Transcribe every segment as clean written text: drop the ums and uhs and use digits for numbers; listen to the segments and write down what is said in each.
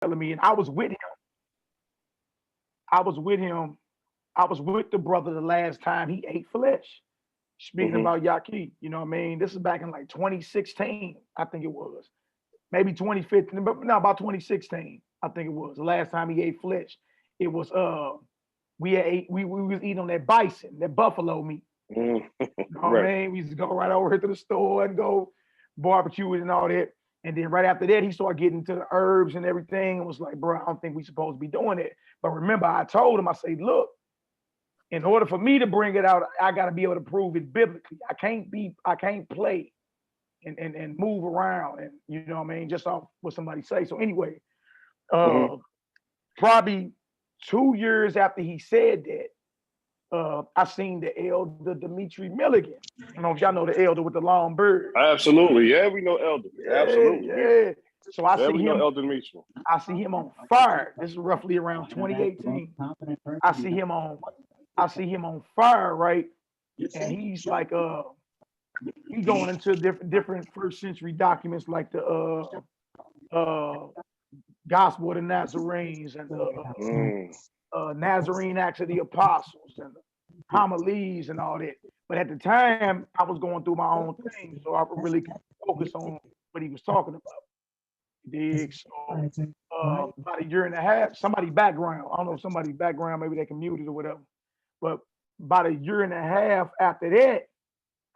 telling me, and I was with him. I was with him. I was with the brother the last time he ate flesh. Speaking about YAH'KI, you know what I mean? This is back in like 2016, I think it was. Maybe 2015, but no, about 2016, I think it was. The last time he ate flesh. It was we was eating on that bison, that buffalo meat. You know what I mean? We used to go right over here to the store and go barbecue it and all that. And then right after that, he started getting into the herbs and everything and was like, bro, I don't think we supposed to be doing it. But remember, I told him, I said, look, in order for me to bring it out, I got to be able to prove it biblically. I can't play and move around and, you know what I mean, just off what somebody say. So anyway, probably 2 years after he said that, I seen the elder Dimitri Milligan. I don't know if y'all know the elder with the long beard. Absolutely, yeah, we know elder. Absolutely, yeah. So I see him. Elder Dimitri. I see him on fire. This is roughly around 2018. I see him on fire, right? And he's like, he's going into different first century documents like the Gospel of the Nazarenes and the Nazarene Acts of the Apostles and the homilies and all that. But at the time, I was going through my own thing, so I really could focus on what he was talking about. Dig. So about a year and a half, somebody background. I don't know if somebody's background, maybe they can mute it or whatever. But about a year and a half after that,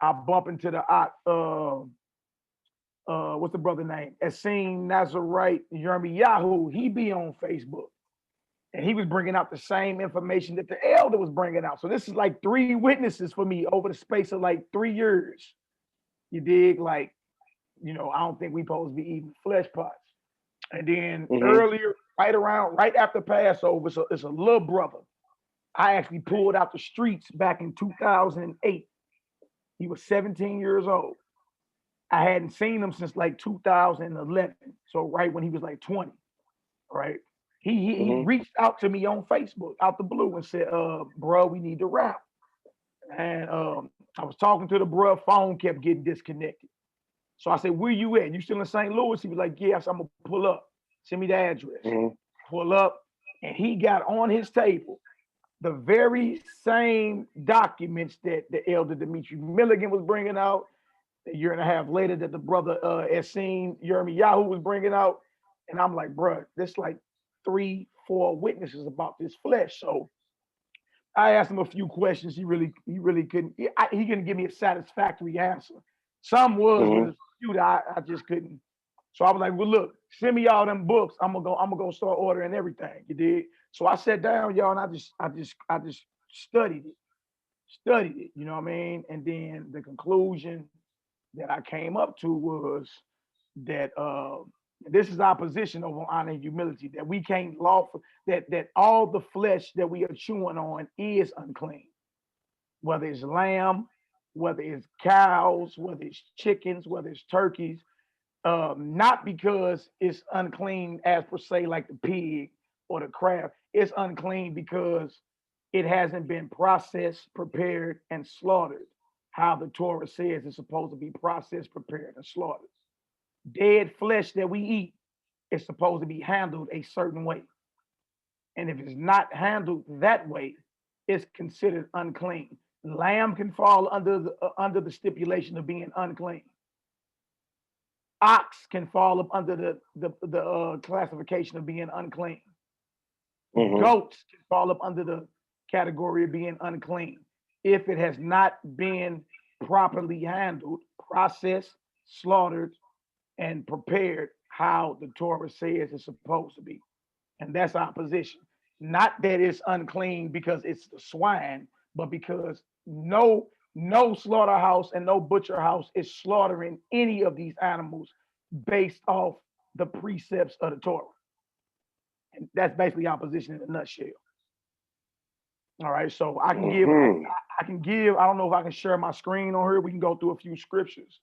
I bump into the what's the brother name? Essene Nazarite Yirmiyahu. He be on Facebook. And he was bringing out the same information that the elder was bringing out. So this is like 3 witnesses for me over the space of like 3 years. You dig? Like, you know, I don't think we supposed to be eating flesh pots. And then earlier, right after Passover, so it's a little brother. I actually pulled out the streets back in 2008. He was 17 years old. I hadn't seen him since like 2011. So right when he was like 20, right? He reached out to me on Facebook out the blue and said, bro, we need to rap. And I was talking to the bro, phone kept getting disconnected. So I said, where you at? You still in St. Louis? He was like, yes, I'm gonna pull up. Send me the address. Pull up. And he got on his table the very same documents that the elder Dimitri Milligan was bringing out, a year and a half later that the brother Essene Yirmiyahu was bringing out. And I'm like, bro, this like 3-4 witnesses about this flesh. So I asked him a few questions. He really couldn't. He couldn't give me a satisfactory answer. Some was, but a few that I just couldn't. So I was like, well, look, send me all them books. I'm gonna go start ordering everything. You did. So I sat down, y'all, and I just studied it. You know what I mean? And then the conclusion that I came up to was that this is our position over honor and humility, that we can't lawful, that all the flesh that we are chewing on is unclean, whether it's lamb, whether it's cows, whether it's chickens, whether it's turkeys, not because it's unclean as per se like the pig or the crab. It's unclean because it hasn't been processed, prepared, and slaughtered how the Torah says it's supposed to be processed, prepared, and slaughtered. Dead flesh that we eat is supposed to be handled a certain way. And if it's not handled that way, it's considered unclean. Lamb can fall under the stipulation of being unclean. Ox can fall up under the classification of being unclean. Goats can fall up under the category of being unclean if it has not been properly handled, processed, slaughtered, and prepared how the Torah says it's supposed to be. And that's our position. Not that it's unclean because it's the swine, but because no slaughterhouse and no butcher house is slaughtering any of these animals based off the precepts of the Torah. And that's basically our position in a nutshell. All right, so I can give, I don't know if I can share my screen on here. We can go through a few scriptures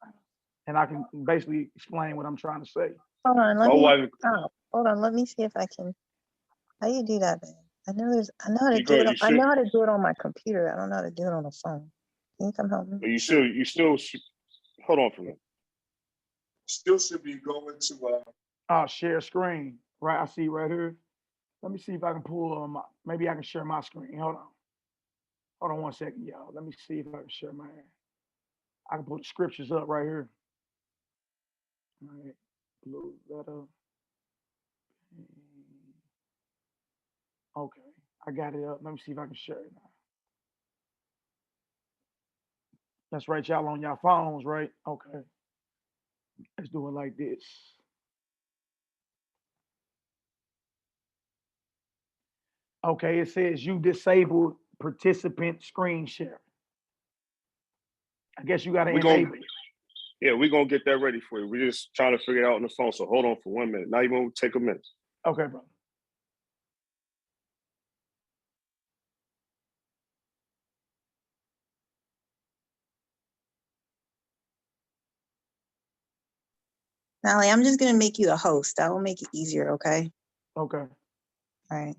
and I can basically explain what I'm trying to say. Hold on, let me see if I can. How do you do that, man? I know how to do it. I know how to do it on my computer. I don't know how to do it on the phone. Can you come help me? But you still hold on for a minute. Still should be going to share screen. Right, I see right here. Let me see if I can pull maybe I can share my screen. Hold on 1 second, y'all. Let me see if I can share I can put the scriptures up right here. All right, load that up. Okay, I got it up. Let me see if I can share it now. That's right, y'all on your phones, right? Okay. Let's do it like this. Okay, it says you disabled participant screen share. I guess you got to enable it. Yeah, we're going to get that ready for you. We're just trying to figure it out on the phone, so hold on for 1 minute. Not even take a minute. Okay, bro. Nally, I'm just going to make you a host. That will make it easier, okay? Okay. All right.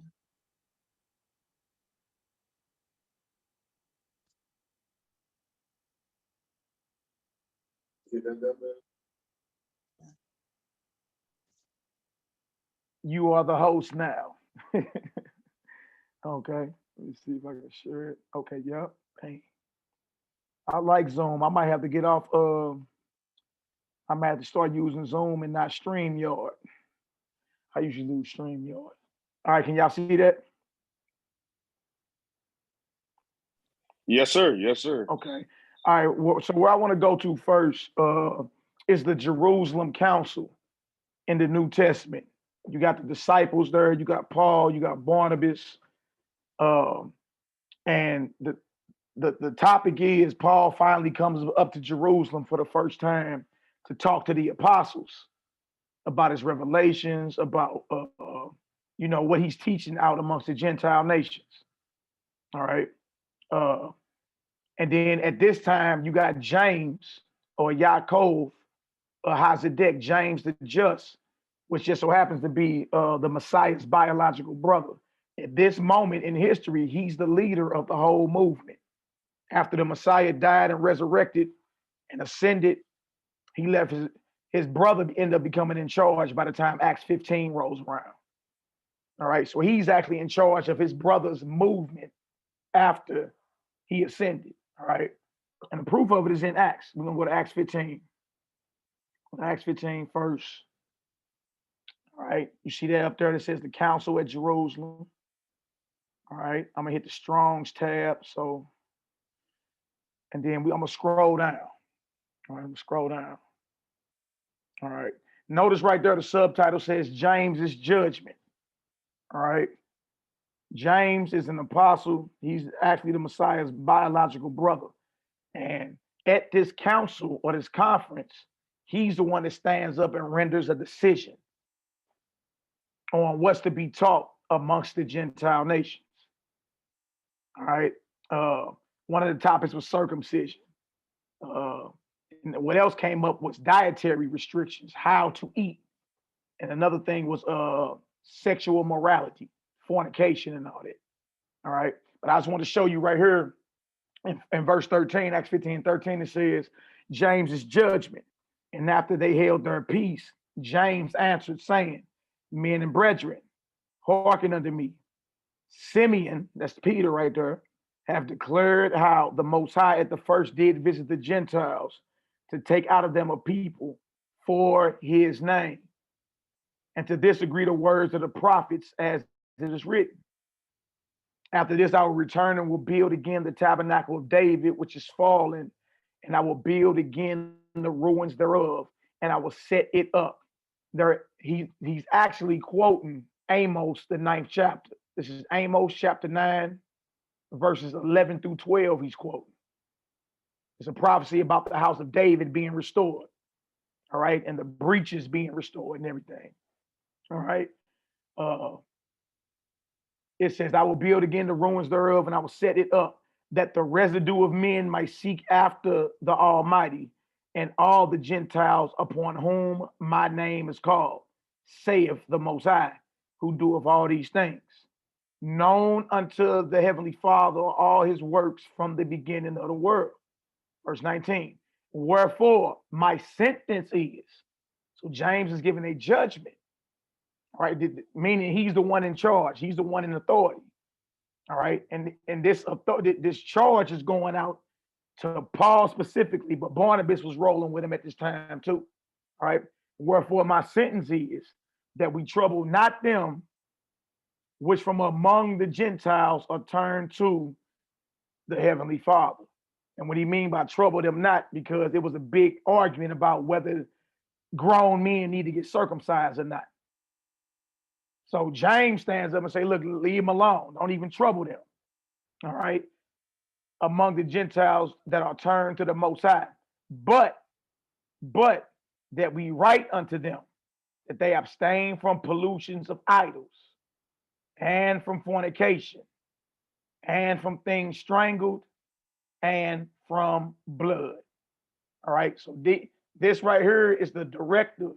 You are the host now. Okay. Let me see if I can share it. Okay, yep. Hey. I like Zoom. I might have to get off I might have to start using Zoom and not StreamYard. I usually use StreamYard. All right, can y'all see that? Yes, sir. Yes, sir. Okay. All right. Well, so where I want to go to first is the Jerusalem Council in the New Testament. You got the disciples there. You got Paul. You got Barnabas. And the topic is Paul finally comes up to Jerusalem for the first time to talk to the apostles about his revelations, about what he's teaching out amongst the Gentile nations. All right. And then at this time, you got James or Yaakov or HaZedek, James the Just, which just so happens to be the Messiah's biological brother. At this moment in history, he's the leader of the whole movement. After the Messiah died and resurrected and ascended, he left his brother ended up becoming in charge by the time Acts 15 rolls around. All right, so he's actually in charge of his brother's movement after he ascended. All right, and the proof of it is in Acts. We're gonna go to Acts 15. Acts 15 first. All right, you see that up there that says the council at Jerusalem. All right, I'm gonna hit the Strong's tab. So, and then I'm gonna scroll down. All right, I'm gonna scroll down. All right, notice right there the subtitle says James's judgment. All right, James is an apostle. He's actually the Messiah's biological brother. And at this council or this conference, he's the one that stands up and renders a decision on what's to be taught amongst the Gentile nations. All right. One of the topics was circumcision. And what else came up was dietary restrictions, how to eat. And another thing was sexual morality, fornication and all that. All right. But I just want to show you right here in verse 13, Acts 15:13, it says, James's judgment. And after they held their peace, James answered, saying, Men and brethren, hearken unto me. Simeon, that's Peter right there, have declared how the Most High at the first did visit the Gentiles to take out of them a people for his name, and to this agree the words of the prophets as it is written. After this, I will return and will build again the tabernacle of David, which is fallen, and I will build again the ruins thereof, and I will set it up. There, he's actually quoting Amos, the 9th chapter. This is Amos chapter 9, verses 11 through 12. He's quoting. It's a prophecy about the house of David being restored. All right, and the breaches being restored and everything. All right. It says, I will build again the ruins thereof, and I will set it up, that the residue of men might seek after the Almighty, and all the Gentiles upon whom my name is called, saith the Most High, who doeth all these things. Known unto the Heavenly Father all his works from the beginning of the world. Verse 19. Wherefore my sentence is, so James is giving a judgment. right? Meaning he's the one in charge. He's the one in authority. All right. And this charge is going out to Paul specifically, but Barnabas was rolling with him at this time too. All right. Wherefore my sentence is that we trouble not them which from among the Gentiles are turned to the Heavenly Father. And what he mean by trouble them not, because there was a big argument about whether grown men need to get circumcised or not. So James stands up and say, look, leave them alone. Don't even trouble them. All right. Among the Gentiles that are turned to the Most High. But that we write unto them that they abstain from pollutions of idols and from fornication and from things strangled and from blood. All right. So this right here is the directive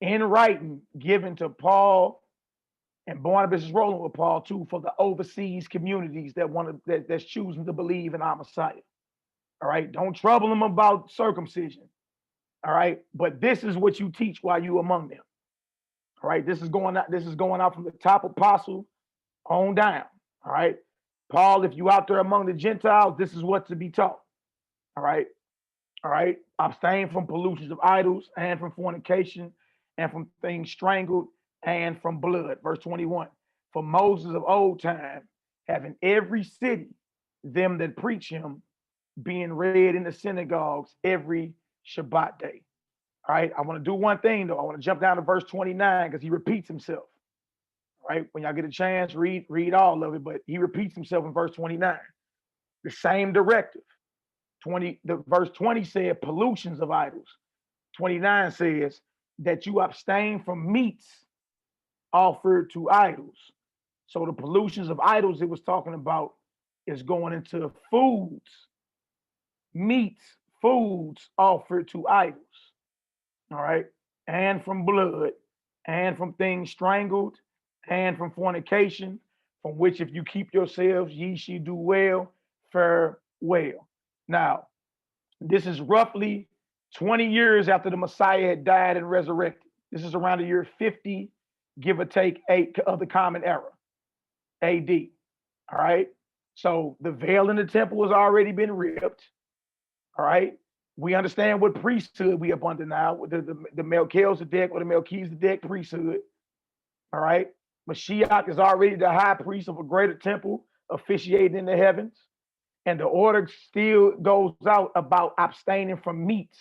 in writing given to Paul, and Barnabas is rolling with Paul too, for the overseas communities that's choosing to believe in our Messiah. All right. Don't trouble them about circumcision. All right. But this is what you teach while you among them. All right. This is going out from the top apostle on down. All right. Paul, if you out there among the Gentiles, this is what to be taught. All right. All right. Abstain from pollutions of idols and from fornication and from things strangled and from blood. Verse 21. For Moses of old time, having every city them that preach him, being read in the synagogues every Shabbat day. All right. I want to do one thing though. I want to jump down to verse 29 because he repeats himself. All right. When y'all get a chance, read all of it, but he repeats himself in verse 29. The same directive. Verse 20 said pollutions of idols. 29 says that you abstain from meats offered to idols. So the pollutions of idols it was talking about is going into foods, meats, foods offered to idols. All right. And from blood, and from things strangled, and from fornication, from which if you keep yourselves, ye shall do well, fare well. Now, this is roughly 20 years after the Messiah had died and resurrected. This is around the year 50, give or take 8 of the Common Era, AD. All right. So the veil in the temple has already been ripped. All right. We understand what priesthood we up under now, with the Melchizedek or the Melchizedek priesthood. All right. Mashiach is already the high priest of a greater temple, officiating in the heavens. And the order still goes out about abstaining from meats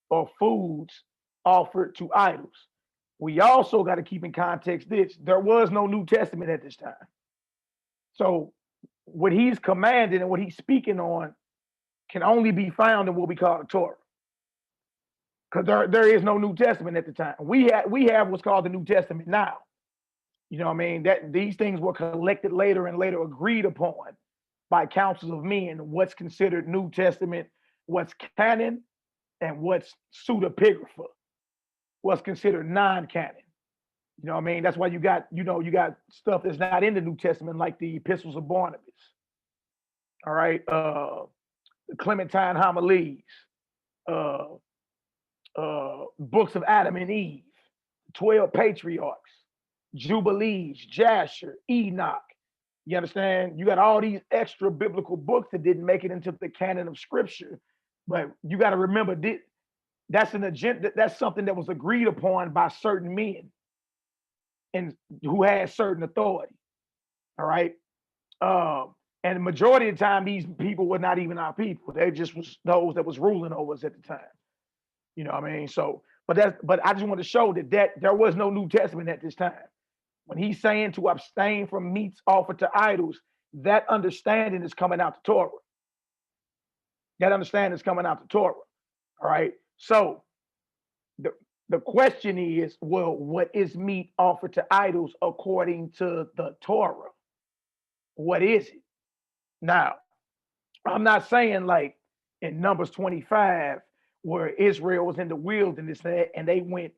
or foods offered to idols. We also got to keep in context this. There was no New Testament at this time. So what he's commanding and what he's speaking on can only be found in what we call the Torah. Because there is no New Testament at the time. We have what's called the New Testament now. You know what I mean? That these things were collected later and later agreed upon by councils of men, what's considered New Testament, what's canon, and what's pseudepigrapha, what's considered non-canon. You know what I mean? That's why you got stuff that's not in the New Testament, like the epistles of Barnabas. All right. The Clementine homilies, books of Adam and Eve, 12 patriarchs, Jubilees, Jasher, Enoch. You understand? You got all these extra biblical books that didn't make it into the canon of scripture. But you got to remember, that's an agenda, that's something that was agreed upon by certain men and who had certain authority. All right. And the majority of the time, these people were not even our people. They just was those that was ruling over us at the time. You know what I mean? So, but I just want to show that there was no New Testament at this time. When he's saying to abstain from meats offered to idols, that understanding is coming out the Torah. That understanding is coming out the Torah. All right. So the question is, well, what is meat offered to idols according to the Torah? What is it? Now, I'm not saying like in Numbers 25, where Israel was in the wilderness and they went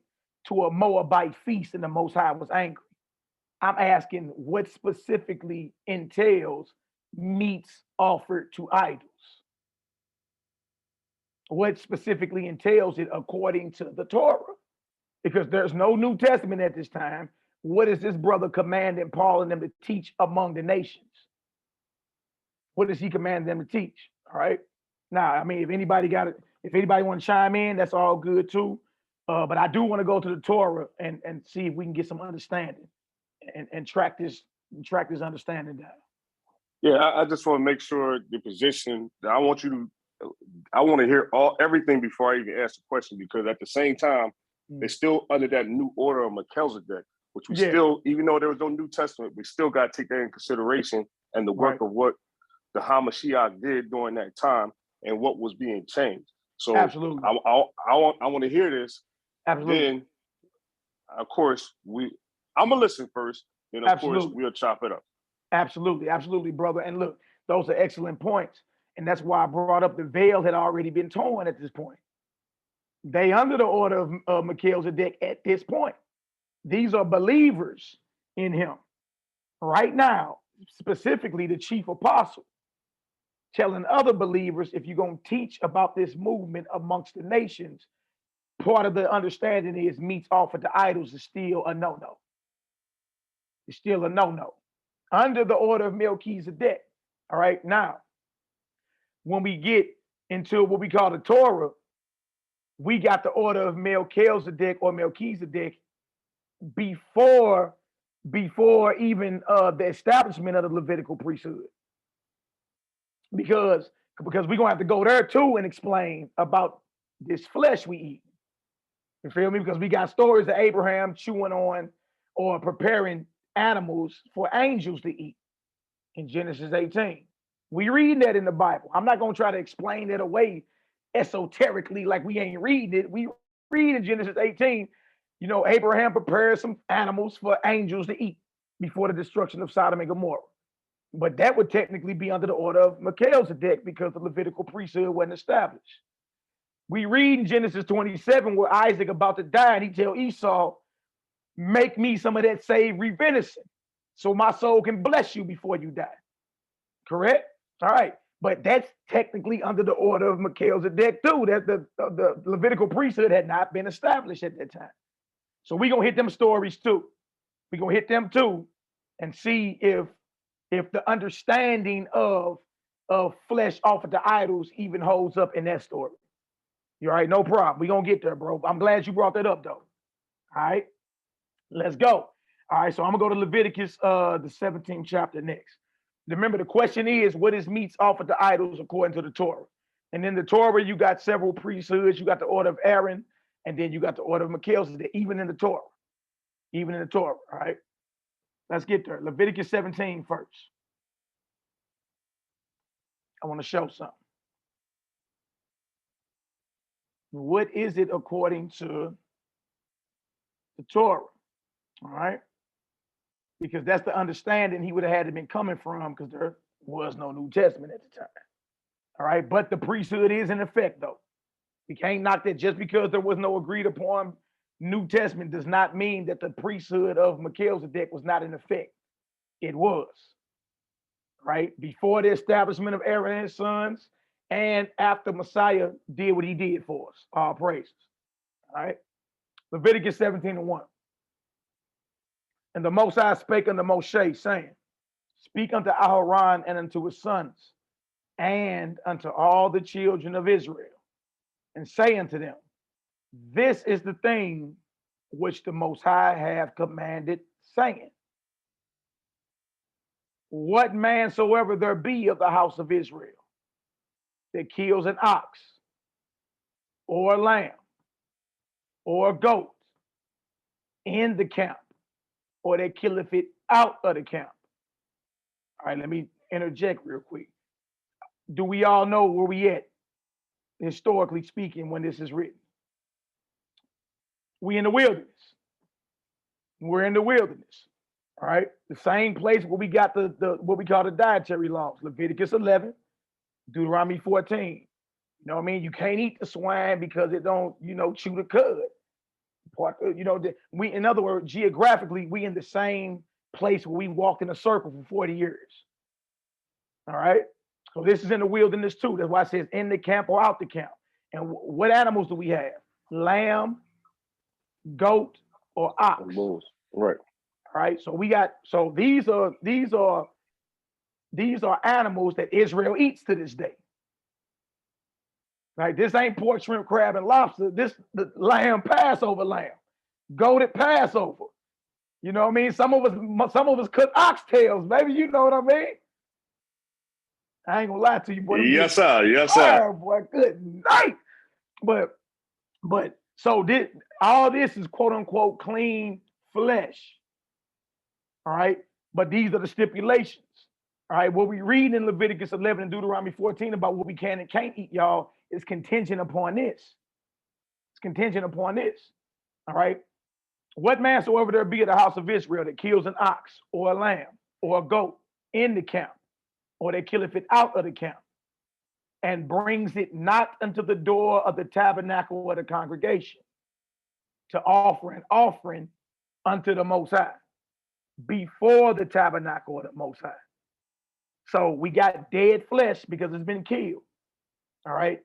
to a Moabite feast and the Most High was angry. I'm asking what specifically entails meats offered to idols. What specifically entails it according to the Torah? because there's no New Testament at this time. What is this brother commanding Paul and them to teach among the nations? What does he command them to teach? All right. Now, I mean, if anybody want to chime in, that's all good too. But I do want to go to the Torah and see if we can get some understanding and track this understanding down. Yeah, I just want to make sure the position that I want to hear everything before I even ask the question, because at the same time, they're still under that new order of Melchizedek, which we still, even though there was no New Testament, we still got to take that in consideration and the work of what the HaMashiach did during that time and what was being changed. So absolutely, I want to hear this. Absolutely. Then, of course, I'm gonna listen first. Then, of course, we'll chop it up. Absolutely, absolutely, brother. And look, those are excellent points, and that's why I brought up the veil had already been torn at this point. They under the order of Melchizedek at this point. These are believers in him right now, specifically the chief apostle, telling other believers, if you're going to teach about this movement amongst the nations, part of the understanding is meats offered to idols is still a no-no. It's still a no-no. Under the order of Melchizedek. All right. Now, when we get into what we call the Torah, we got the order of Melchizedek or Melchizedek before even the establishment of the Levitical priesthood. Because we're gonna have to go there too and explain about this flesh we eat. You feel me? Because we got stories of Abraham chewing on or preparing animals for angels to eat in Genesis 18. We read that in the Bible. I'm not gonna try to explain it away esoterically like we ain't reading it. We read in Genesis 18, Abraham prepared some animals for angels to eat before the destruction of Sodom and Gomorrah. But that would technically be under the order of Melchizedek because the Levitical priesthood wasn't established. We read in Genesis 27 where Isaac about to die and he tell Esau, make me some of that savory venison so my soul can bless you before you die. Correct? All right. But that's technically under the order of Melchizedek too. That the Levitical priesthood had not been established at that time. So we're going to hit them stories too. We're going to hit them too and see if the understanding of flesh offered to idols even holds up in that story. You all right? No problem. We're going to get there, bro. I'm glad you brought that up though. All right. Let's go. All right. So I'm going to go to Leviticus, the 17th chapter next. Remember, the question is, what is meats offered to idols according to the Torah? And in the Torah, you got several priesthoods. You got the order of Aaron, and then you got the order of Melchizedek, even in the Torah. Even in the Torah, all right? Let's get there. Leviticus 17 first. I want to show something. What is it according to the Torah? All right? Because that's the understanding he would have had to been coming from, because there was no New Testament at the time. All right, but the priesthood is in effect, though. We can't knock that. Just because there was no agreed upon New Testament does not mean that the priesthood of Melchizedek was not in effect. It was, right? Before the establishment of Aaron and his sons, and after Messiah did what he did for us. All praises. All right, Leviticus 17:1. And the Most High spake unto Moshe, saying, speak unto Aharon and unto his sons, and unto all the children of Israel, and say unto them, this is the thing which the Most High hath commanded, saying, what man soever there be of the house of Israel that kills an ox, or a lamb, or a goat in the camp, or that killeth it out of the camp. All right, let me interject real quick. Do we all know where we at, historically speaking, when this is written? We in the wilderness. We're in the wilderness. All right, the same place where we got the what we call the dietary laws, Leviticus 11, Deuteronomy 14. You know what I mean? You can't eat the swine because it don't, chew the cud. We, in other words, geographically, we in the same place where we walked in a circle for 40 years. All right. So this is in the wilderness too. That's why it says in the camp or out the camp. And what animals do we have? Lamb, goat, or ox. Bulls. Right. All right. So these are animals that Israel eats to this day. Right. This ain't pork, shrimp, crab, and lobster. This the lamb, Passover lamb, goated Passover. You know what I mean? Some of us cook oxtails. Maybe you know what I mean. I ain't gonna lie to you, boy. Yes, sir. Yes, sir. Boy, good night. But so all this is quote unquote clean flesh. All right. But these are the stipulations. All right. What we read in Leviticus 11 and Deuteronomy 14 about what we can and can't eat, y'all, is contingent upon this. It's contingent upon this. All right. What man soever there be at the house of Israel that kills an ox or a lamb or a goat in the camp, or they killeth it out of the camp, and brings it not unto the door of the tabernacle or the congregation to offer an offering unto the Most High before the tabernacle of the Most High. So we got dead flesh because it's been killed. All right.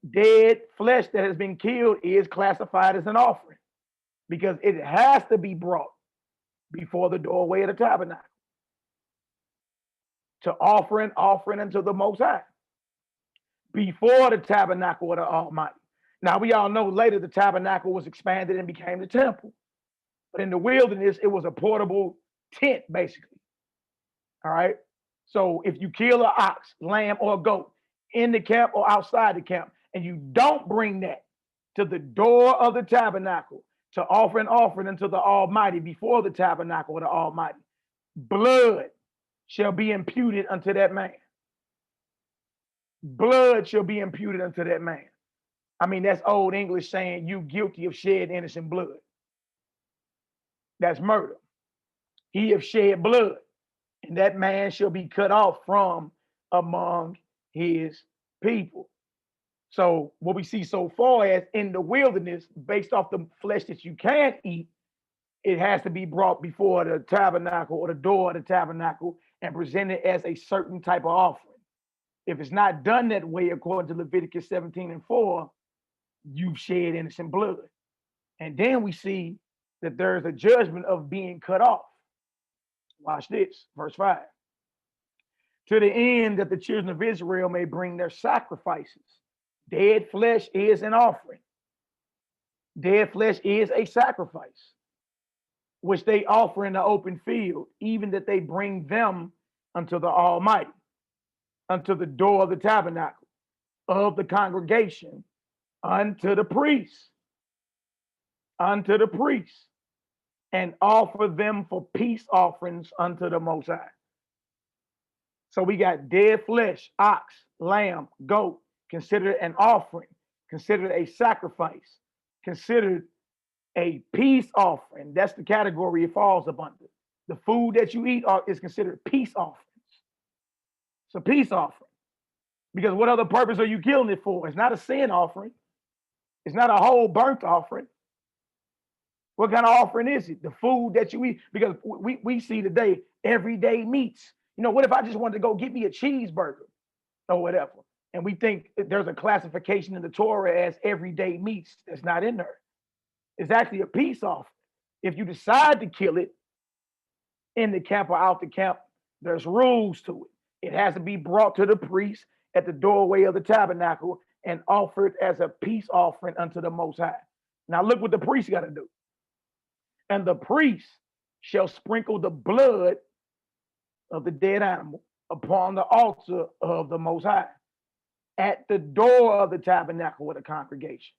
Dead flesh that has been killed is classified as an offering because it has to be brought before the doorway of the tabernacle to offer an offering unto the Most High before the tabernacle of the Almighty. Now, we all know later the tabernacle was expanded and became the temple. But in the wilderness, it was a portable tent, basically. All right. So if you kill an ox, lamb, or a goat in the camp or outside the camp, and you don't bring that to the door of the tabernacle to offer an offering unto the Almighty before the tabernacle of the Almighty, blood shall be imputed unto that man. Blood shall be imputed unto that man. I mean, that's old English saying you guilty of shed innocent blood. That's murder. He have shed blood, and that man shall be cut off from among his people. So what we see so far as in the wilderness, based off the flesh that you can't eat, it has to be brought before the tabernacle or the door of the tabernacle and presented as a certain type of offering. If it's not done that way, according to Leviticus 17:4, you've shed innocent blood. And then we see that there's a judgment of being cut off. Watch this, verse 5. To the end that the children of Israel may bring their sacrifices. Dead flesh is an offering. Dead flesh is a sacrifice, which they offer in the open field, even that they bring them unto the Almighty, unto the door of the tabernacle of the congregation, unto the priests, and offer them for peace offerings unto the Most High. So we got dead flesh, ox, lamb, goat, considered an offering, considered a sacrifice, considered a peace offering. That's the category it falls up under. The food that you eat is considered peace offerings. It's a peace offering. Because what other purpose are you killing it for? It's not a sin offering. It's not a whole burnt offering. What kind of offering is it? The food that you eat. Because we see today everyday meats. You know, what if I just wanted to go get me a cheeseburger or whatever? And we think there's a classification in the Torah as everyday meats that's not in there. It's actually a peace offering. If you decide to kill it in the camp or out the camp, there's rules to it. It has to be brought to the priest at the doorway of the tabernacle and offered as a peace offering unto the Most High. Now look what the priest got to do. And the priest shall sprinkle the blood of the dead animal upon the altar of the Most High at the door of the tabernacle of the congregation.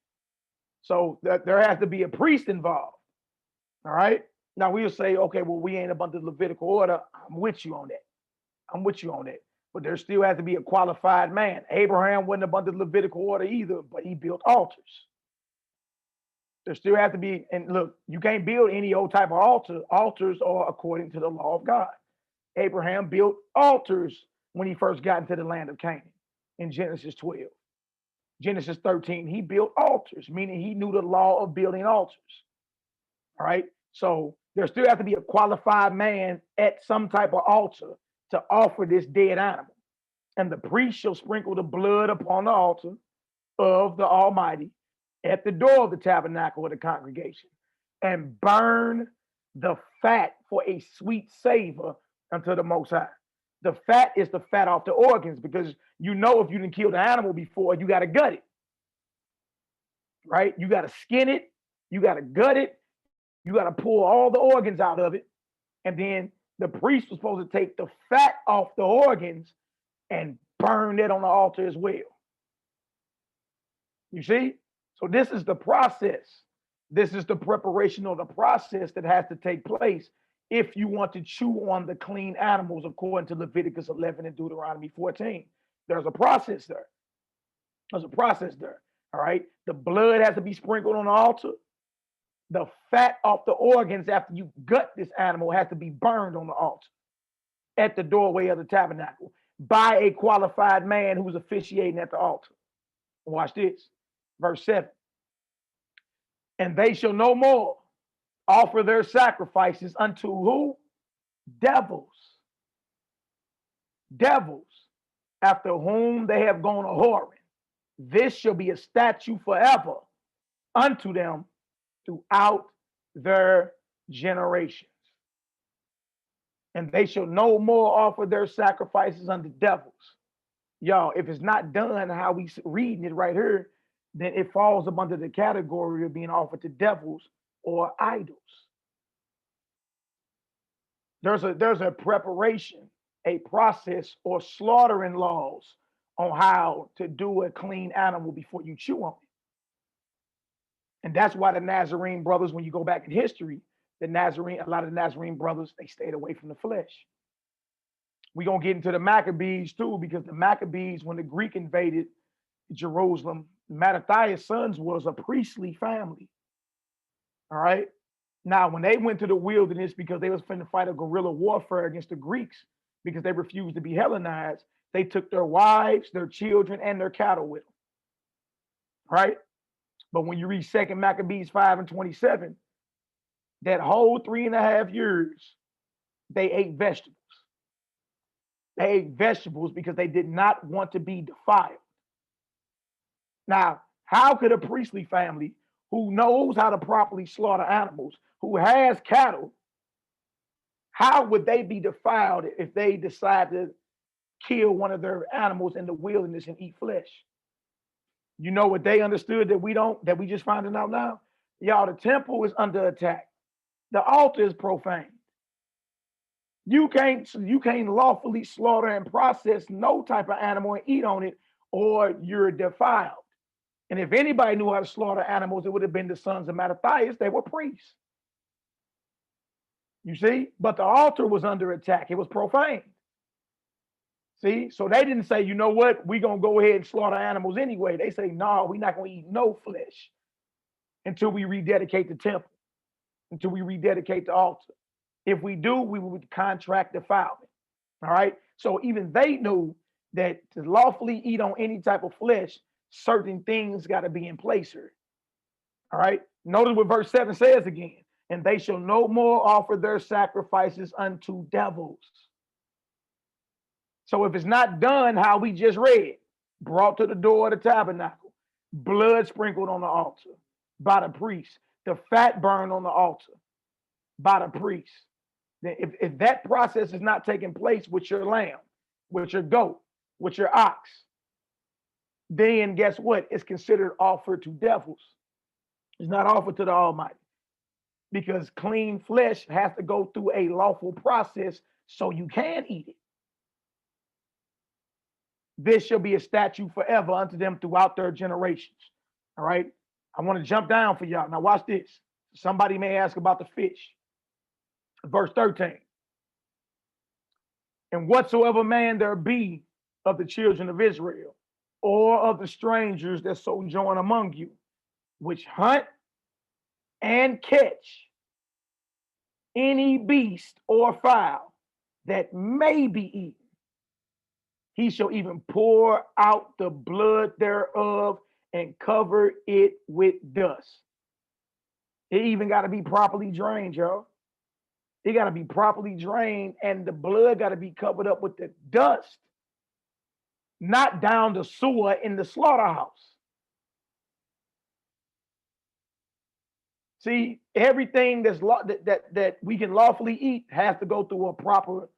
So there has to be a priest involved. All right. Now we'll say, okay, well, we ain't up under the Levitical order. I'm with you on that. But there still has to be a qualified man. Abraham wasn't up under the Levitical order either, but he built altars. There still has to be, and look, you can't build any old type of altar. Altars are according to the law of God. Abraham built altars when he first got into the land of Canaan in Genesis 12. Genesis 13, he built altars, meaning he knew the law of building altars. All right. So there still has to be a qualified man at some type of altar to offer this dead animal. And the priest shall sprinkle the blood upon the altar of the Almighty at the door of the tabernacle of the congregation, and burn the fat for a sweet savor unto the Most High. The fat is the fat off the organs, because you know if you didn't kill the animal before, you got to gut it, right? You got to skin it, you got to gut it, you got to pull all the organs out of it, and then the priest was supposed to take the fat off the organs and burn it on the altar as well. You see? So this is the process. This is the preparation or the process that has to take place if you want to chew on the clean animals according to Leviticus 11 and Deuteronomy 14. There's a process there. There's a process there. All right. The blood has to be sprinkled on the altar. The fat off the organs after you gut this animal has to be burned on the altar at the doorway of the tabernacle by a qualified man who's officiating at the altar. Watch this. Verse 7. And they shall no more offer their sacrifices unto who? Devils. Devils, after whom they have gone a whoring. This shall be a statute forever unto them throughout their generations. And they shall no more offer their sacrifices unto devils. Y'all, if it's not done how we reading it right here, then it falls up under the category of being offered to devils or idols. There's a preparation, a process, or slaughtering laws on how to do a clean animal before you chew on it. And that's why the Nazarene brothers, when you go back in history, a lot of the Nazarene brothers, they stayed away from the flesh. We're going to get into the Maccabees too, because the Maccabees, when the Greek invaded Jerusalem, Mattathias' sons was a priestly family. All right. Now, when they went to the wilderness because they was finna fight a guerrilla warfare against the Greeks because they refused to be Hellenized, they took their wives, their children, and their cattle with them. Right. But when you read 2 Maccabees 5 and 27, that whole 3.5 years, they ate vegetables. They ate vegetables because they did not want to be defiled. Now, how could a priestly family who knows how to properly slaughter animals, who has cattle, how would they be defiled if they decide to kill one of their animals in the wilderness and eat flesh? You know what they understood that we just finding out now? Y'all, the temple is under attack. The altar is profane. You can't lawfully slaughter and process no type of animal and eat on it, or you're defiled. And if anybody knew how to slaughter animals, it would have been the sons of Mattathias. They were priests. You see? But the altar was under attack. It was profane. See? So they didn't say, you know what? We're going to go ahead and slaughter animals anyway. They say, no, we're not going to eat no flesh until we rededicate the temple, until we rededicate the altar. If we do, we would contract defilement. All right? So even they knew that to lawfully eat on any type of flesh, certain things got to be in place here. All right. Notice what verse 7 says again. And they shall no more offer their sacrifices unto devils. So if it's not done how we just read, brought to the door of the tabernacle, blood sprinkled on the altar by the priest, the fat burned on the altar by the priest. Then if that process is not taking place with your lamb, with your goat, with your ox, then guess what? It's considered offered to devils. It's not offered to the Almighty, because clean flesh has to go through a lawful process so you can eat it. This shall be a statute forever unto them throughout their generations. All right. I want to jump down for y'all. Now watch this. Somebody may ask about the fish. Verse 13. And whatsoever man there be of the children of Israel, or of the strangers that sojourn among you, which hunt and catch any beast or fowl that may be eaten, he shall even pour out the blood thereof and cover it with dust. It even got to be properly drained, y'all. It got to be properly drained, and the blood got to be covered up with the dust, not down the sewer in the slaughterhouse. See, everything that we can lawfully eat has to go through a proper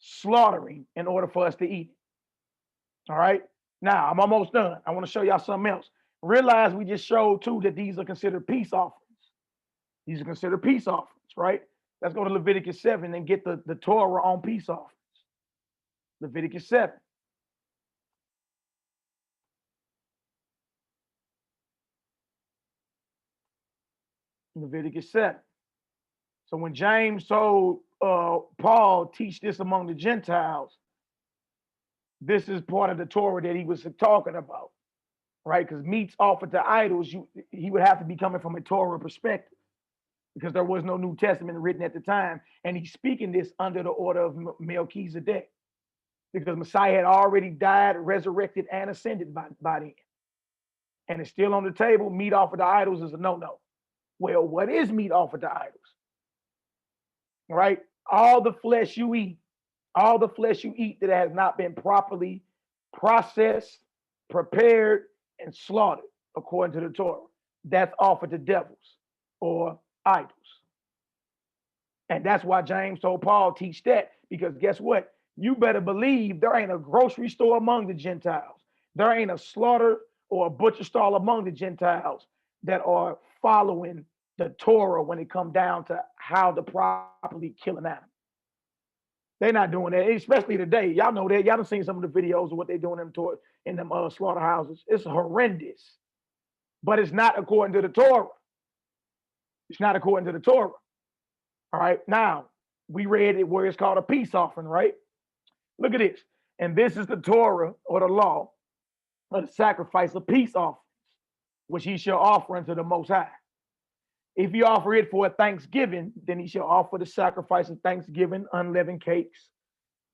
slaughtering in order for us to eat it. All right. Now I'm almost done. I want to show y'all something else. Realize we just showed too that these are considered peace offerings. These are considered peace offerings, right? Let's go to Leviticus 7 and get the Torah on peace offerings. Leviticus 7. Leviticus 7. So when James told Paul, teach this among the Gentiles, this is part of the Torah that he was talking about, right? Because meats offered to idols, he would have to be coming from a Torah perspective because there was no New Testament written at the time. And he's speaking this under the order of Melchizedek because Messiah had already died, resurrected, and ascended by then. And it's still on the table. Meat offered to idols is a no-no. Well, what is meat offered to idols? All right? All the flesh you eat that has not been properly processed, prepared, and slaughtered according to the Torah, that's offered to devils or idols. And that's why James told Paul, teach that, because guess what? You better believe there ain't a grocery store among the Gentiles. There ain't a slaughter or a butcher stall among the Gentiles that are following the Torah when it comes down to how to properly kill an animal. They're not doing that, especially today. Y'all know that. Y'all done seen some of the videos of what they're doing in them slaughterhouses. It's horrendous, but it's not according to the Torah. It's not according to the Torah. All right, now we read it where it's called a peace offering, right? Look at this. And this is the Torah or the law of the sacrifice of peace offerings, which he shall offer unto the Most High. If you offer it for a thanksgiving, then he shall offer the sacrifice of thanksgiving, unleavened cakes,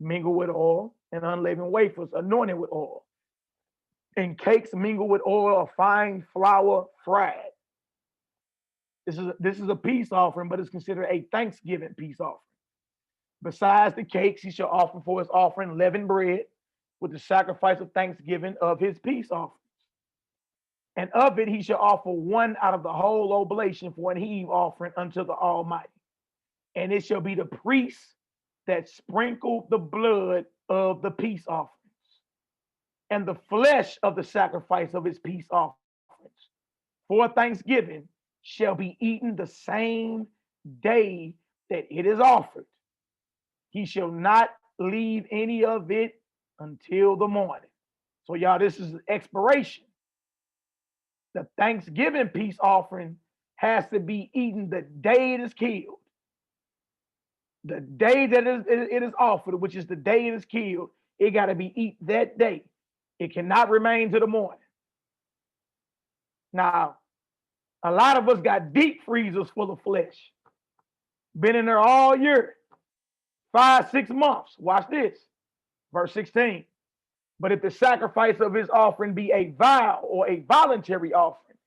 mingled with oil, and unleavened wafers, anointed with oil, and cakes mingled with oil of fine flour fried. This is a peace offering, but it's considered a thanksgiving peace offering. Besides the cakes, he shall offer for his offering leavened bread with the sacrifice of thanksgiving of his peace offerings. And of it he shall offer one out of the whole oblation for an heave offering unto the Almighty. And it shall be the priest that sprinkled the blood of the peace offerings and the flesh of the sacrifice of his peace offerings for thanksgiving shall be eaten the same day that it is offered. He shall not leave any of it until the morning. So y'all, this is expiration. The Thanksgiving peace offering has to be eaten the day it is killed. The day that it is offered, which is the day it is killed, it got to be eaten that day. It cannot remain to the morning. Now, a lot of us got deep freezers full of flesh. Been in there all year, 5-6 months. Watch this, verse 16. But if the sacrifice of his offering be a vow or a voluntary offering,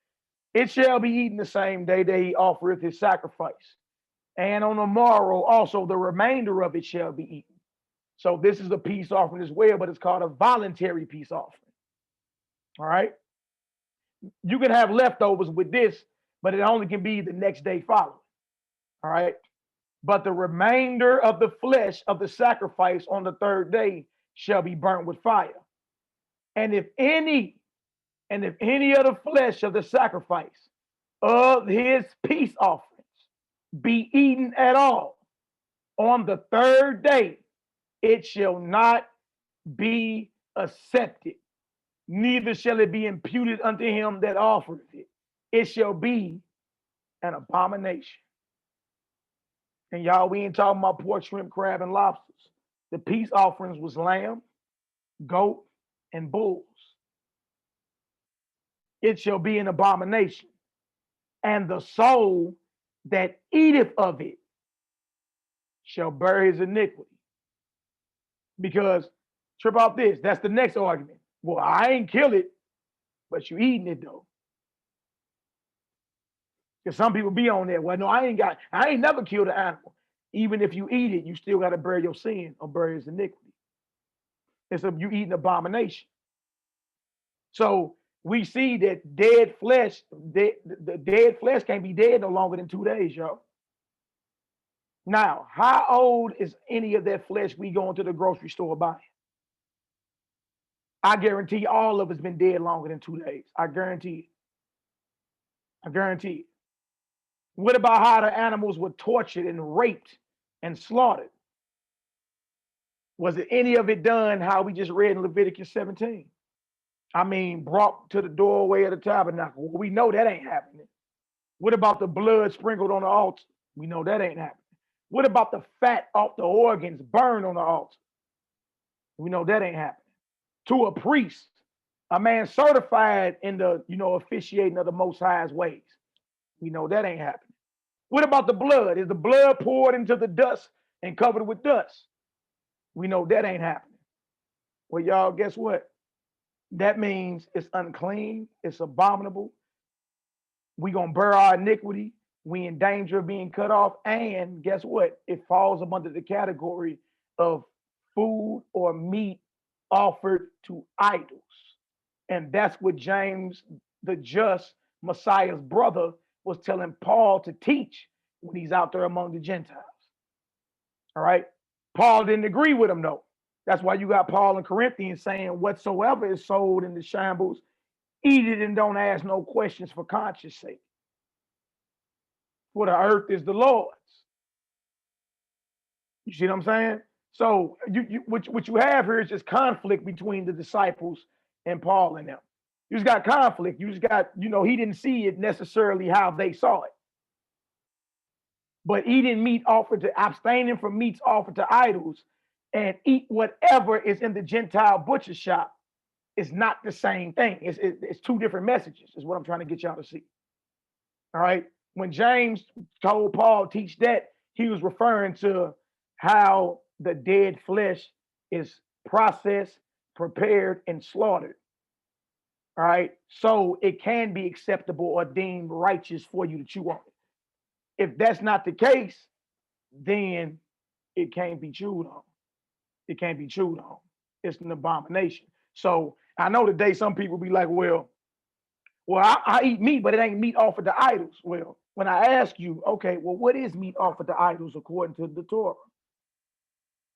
it shall be eaten the same day that he offereth his sacrifice. And on the morrow also the remainder of it shall be eaten. So this is a peace offering as well, but it's called a voluntary peace offering. All right. You can have leftovers with this, but it only can be the next day following. All right. But the remainder of the flesh of the sacrifice on the third day shall be burnt with fire. And if any of the flesh of the sacrifice of his peace offerings be eaten at all on the third day, it shall not be accepted, neither shall it be imputed unto him that offereth it. It shall be an abomination. And y'all, we ain't talking about pork, shrimp, crab, and lobsters. The peace offerings was lamb, goat, and bulls. It shall be an abomination. And the soul that eateth of it shall bear his iniquity. Because, trip out this, that's the next argument. Well, I ain't kill it, but you eating it though. Because some people be on there. Well, no, I ain't never killed an animal. Even if you eat it, you still got to bear your sin or bear his iniquity. It's you eat an abomination. So we see that dead flesh, the dead flesh can't be dead no longer than 2 days, y'all. Now, how old is any of that flesh we going to the grocery store buying? I guarantee all of it's been dead longer than 2 days. I guarantee it. I guarantee it. What about how the animals were tortured and raped and slaughtered? Was it any of it done how we just read in Leviticus 17? I mean, brought to the doorway of the tabernacle. Well, we know that ain't happening. What about the blood sprinkled on the altar? We know that ain't happening. What about the fat off the organs burned on the altar? We know that ain't happening. To a priest, a man certified in the, officiating of the Most High's ways. We know that ain't happening. What about the blood? Is the blood poured into the dust and covered with dust? We know that ain't happening. Well, y'all, guess what? That means it's unclean, it's abominable. We gonna bear our iniquity. We in danger of being cut off. And guess what? It falls up under the category of food or meat offered to idols. And that's what James, the just Messiah's brother, was telling Paul to teach when he's out there among the Gentiles. All right. Paul didn't agree with him though. That's why you got Paul in Corinthians saying, whatsoever is sold in the shambles, eat it and don't ask no questions for conscience sake. For the earth is the Lord's. You see what I'm saying? So what you have here is just conflict between the disciples and Paul and them. You just got conflict. You just got, he didn't see it necessarily how they saw it. But eating meat offered to, abstaining from meats offered to idols and eat whatever is in the Gentile butcher shop is not the same thing. It's two different messages is what I'm trying to get y'all to see. All right. When James told Paul teach that, he was referring to how the dead flesh is processed, prepared, and slaughtered. All right. So it can be acceptable or deemed righteous for you to chew on it. If that's not the case, then it can't be chewed on. It can't be chewed on. It's an abomination. So I know today some people be like, well, I eat meat, but it ain't meat offered to idols. Well, when I ask you, okay, well, what is meat offered to idols according to the Torah?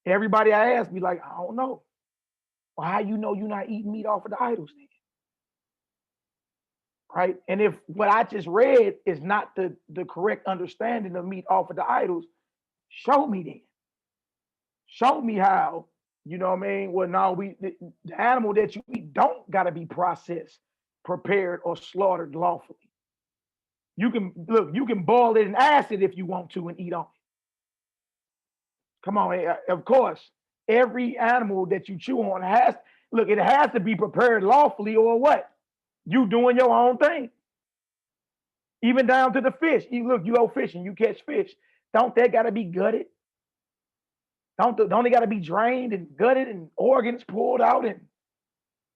Everybody I ask be like, I don't know. Well, how you know you're not eating meat offered to idols then? Right? And if what I just read is not the correct understanding of meat offered to idols, show me then. Show me how, you know what I mean? Well, no, the animal that you eat don't got to be processed, prepared, or slaughtered lawfully. You can boil it in acid if you want to and eat on it. Come on, of course, every animal that you chew on it has to be prepared lawfully or what? You doing your own thing. Even down to the fish. You go fishing, you catch fish. Don't that got to be gutted? Don't they got to be drained and gutted and organs pulled out and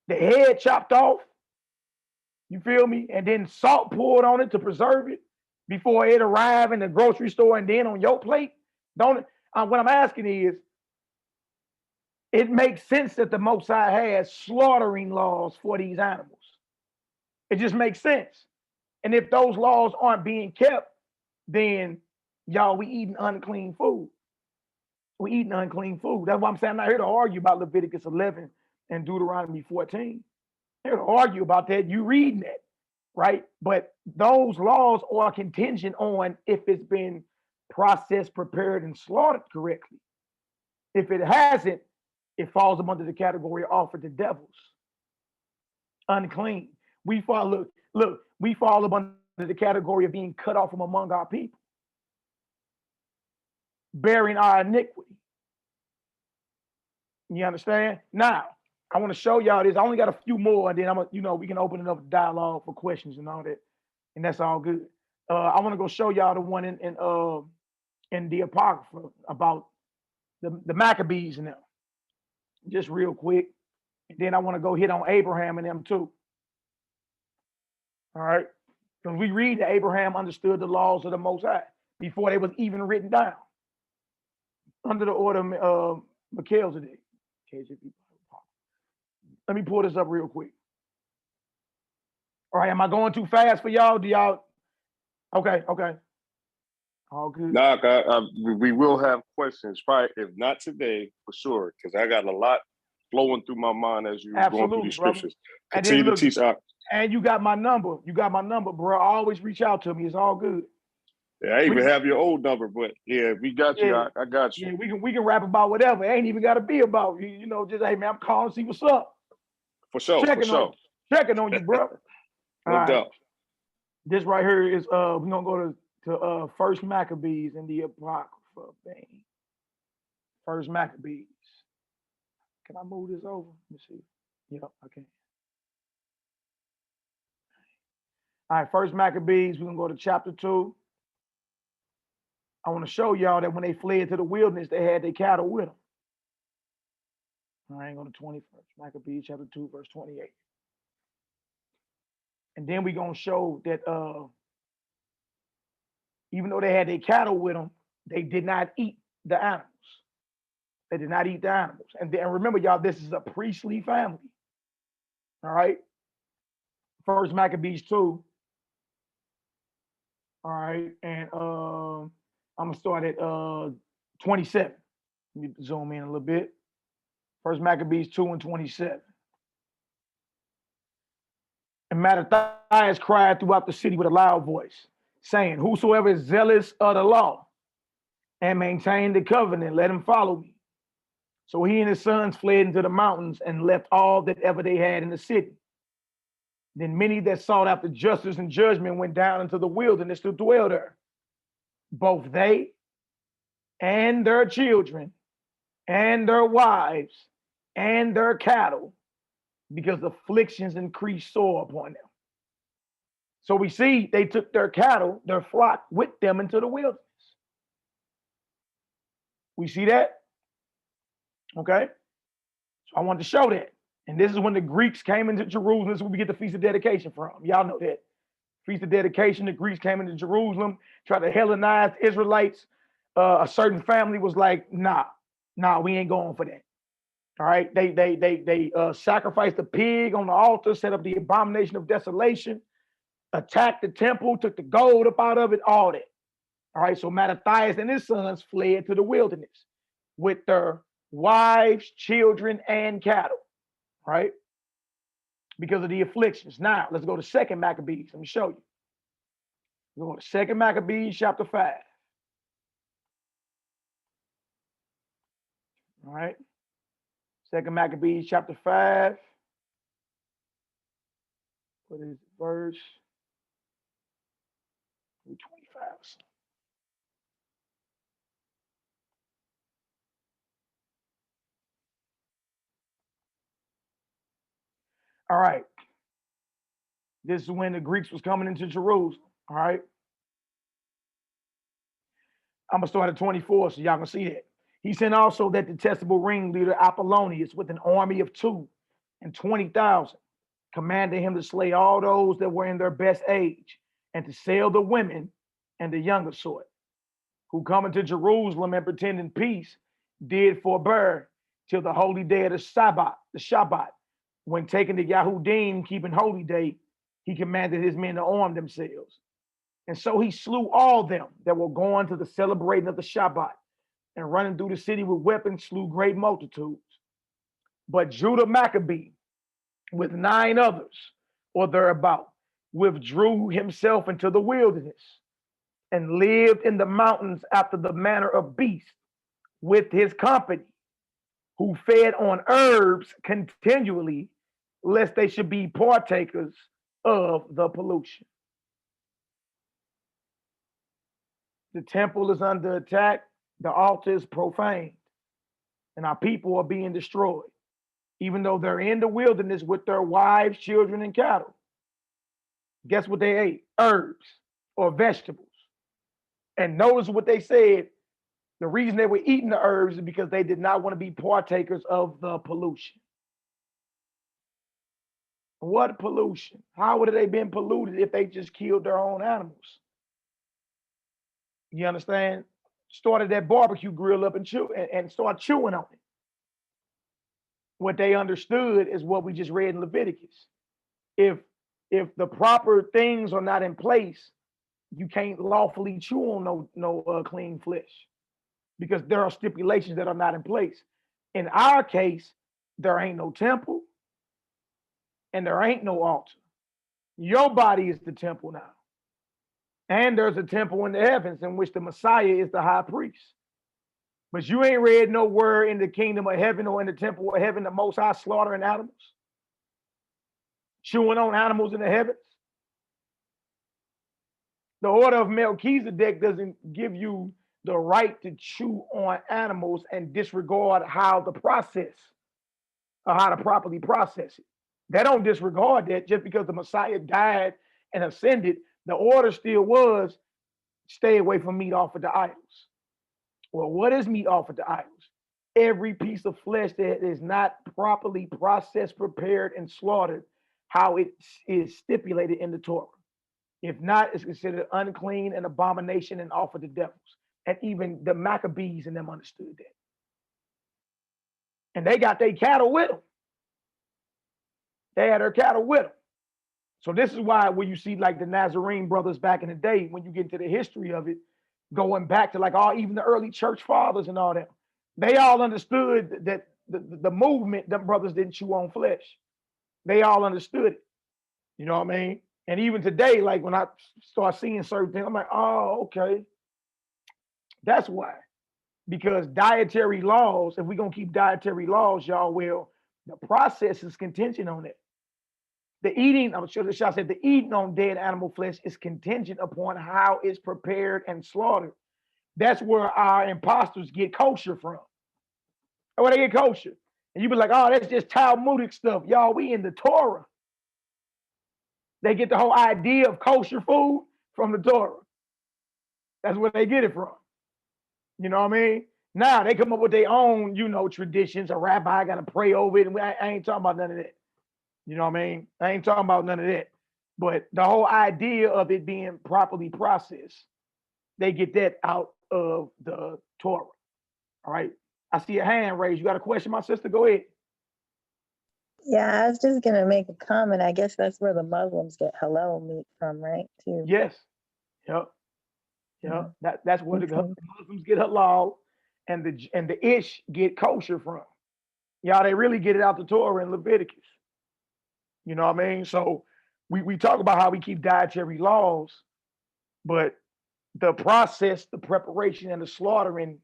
the head chopped off? You feel me? And then salt poured on it to preserve it before it arrive in the grocery store and then on your plate? What I'm asking is, it makes sense that the Most High has slaughtering laws for these animals. It just makes sense. And if those laws aren't being kept, then we eating unclean food. We eating unclean food. That's why I'm saying I'm not here to argue about Leviticus 11 and Deuteronomy 14. I'm here to argue about that. You reading that, right? But those laws are contingent on if it's been processed, prepared, and slaughtered correctly. If it hasn't, it falls up under the category offered to devils. Unclean. We fall up under the category of being cut off from among our people, bearing our iniquity. You understand? Now, I want to show y'all this. I only got a few more, and then we can open it up to dialogue for questions and all that, and that's all good. I want to go show y'all the one in the Apocrypha about the Maccabees and them, just real quick, and then I want to go hit on Abraham and them too. All right, because we read that Abraham understood the laws of the Most High before they was even written down under the order of Melchizedek. Let me pull this up real quick. All right, am I going too fast for y'all? Do y'all? Okay. All good. Nah, we will have questions. Probably, if not today, for sure, because I got a lot flowing through my mind as you're going through these scriptures. Continue to teach out. And you got my number. You got my number, bro. Always reach out to me. It's all good. Yeah, I even have your old number, but yeah, we got you. I got you. Yeah, we can rap about whatever. It ain't even got to be about you. You know, just hey man, I'm calling to see what's up. For sure. Checking on you, bro. No doubt. This right here is we're gonna go to First Maccabees in the Apocrypha vein. First Maccabees. Can I move this over? Let me see. Yep, I can. All right, First Maccabees, we're gonna go to chapter 2. I want to show y'all that when they fled to the wilderness, they had their cattle with them. All right, go to 21st. Maccabees chapter 2, verse 28. And then we're gonna show that even though they had their cattle with them, they did not eat the animals. They did not eat the animals. And remember, y'all, this is a priestly family. All right. First Maccabees 2. All right. And I'm going to start at 27. Let me zoom in a little bit. First Maccabees 2 and 27. And Mattathias cried throughout the city with a loud voice, saying, whosoever is zealous of the law and maintain the covenant, let him follow me. So he and his sons fled into the mountains and left all that ever they had in the city. Then many that sought after justice and judgment went down into the wilderness to dwell there, both they and their children and their wives and their cattle, because afflictions increased sore upon them. So we see they took their cattle, their flock, with them into the wilderness. We see that? Okay? So I wanted to show that. And this is when the Greeks came into Jerusalem. This is where we get the Feast of Dedication from. Y'all know that. Feast of Dedication, the Greeks came into Jerusalem, tried to Hellenize the Israelites. A certain family was like, nah, we ain't going for that. All right, they sacrificed the pig on the altar, set up the abomination of desolation, attacked the temple, took the gold up out of it, all that. All right, so Mattathias and his sons fled to the wilderness with their wives, children, and cattle, right? Because of the afflictions. Now, let's go to 2 Maccabees. Let me show you. We're going to 2 Maccabees chapter 5. All right. 2 Maccabees chapter 5. What is it? Verse 25. All right. This is when the Greeks was coming into Jerusalem. All right. I'm going to start at 24 so y'all can see that. He sent also that detestable ringleader Apollonius with an army of 220,000, commanding him to slay all those that were in their best age and to sell the women and the younger sort, who coming to Jerusalem and pretending peace did forbear till the holy day of the Shabbat, when taking the Yahudim, keeping holy day, he commanded his men to arm themselves. And so he slew all them that were going to the celebrating of the Shabbat, and running through the city with weapons slew great multitudes. But Judah Maccabee, with 9 others, or thereabout, withdrew himself into the wilderness, and lived in the mountains after the manner of beasts, with his company, who fed on herbs continually, lest they should be partakers of the pollution. The temple is under attack. The altar is profaned, and our people are being destroyed, even though they're in the wilderness with their wives, children, and cattle. Guess what they ate? Herbs or vegetables. And notice what they said. The reason they were eating the herbs is because they did not want to be partakers of the pollution. What pollution? How would they have been polluted if they just killed their own animals? You understand? Started that barbecue grill up and start chewing on it. What they understood is what we just read in Leviticus. If if the proper things are not in place, you can't lawfully chew on no clean flesh because there are stipulations that are not in place. In our case, there ain't no temple and there ain't no altar. Your body is the temple now. And there's a temple in the heavens in which the Messiah is the high priest. But you ain't read no word in the kingdom of heaven or in the temple of heaven, the Most High slaughtering animals, chewing on animals in the heavens. The order of Melchizedek doesn't give you the right to chew on animals and disregard how the process or how to properly process it. They don't disregard that just because the Messiah died and ascended. The order still was stay away from meat offered to idols. Well, what is meat offered to idols? Every piece of flesh that is not properly processed, prepared, and slaughtered, how it is stipulated in the Torah. If not, it's considered unclean and abomination and offered to devils. And even the Maccabees and them understood that. And they got their cattle with them. They had their cattle with them. So this is why when you see like the Nazarene brothers back in the day, when you get into the history of it, going back to like even the early church fathers and all that, they all understood that the movement, them brothers didn't chew on flesh. They all understood it. You know what I mean? And even today, like when I start seeing certain things, I'm like, oh, okay. That's why. Because dietary laws, if we're going to keep dietary laws, y'all will, the process is contingent on it. The eating, I'm sure the shot said, the eating on dead animal flesh is contingent upon how it's prepared and slaughtered. That's where our imposters get kosher from. That's where they get kosher. And you be like, oh, that's just Talmudic stuff. Y'all, we in the Torah. They get the whole idea of kosher food from the Torah. That's where they get it from. You know what I mean? Now they come up with their own, traditions. A rabbi got to pray over it. And I ain't talking about none of that. You know what I mean? I ain't talking about none of that. But the whole idea of it being properly processed, they get that out of the Torah. All right. I see a hand raised. You got a question, my sister? Go ahead. Yeah, I was just gonna make a comment. I guess that's where the Muslims get halal meat from, right? Too. Yes. Yep. Yep. That's where the Muslims get halal and the ish get kosher from. Y'all, they really get it out the Torah in Leviticus. You know what I mean? So we talk about how we keep dietary laws, but the process, the preparation, and the slaughtering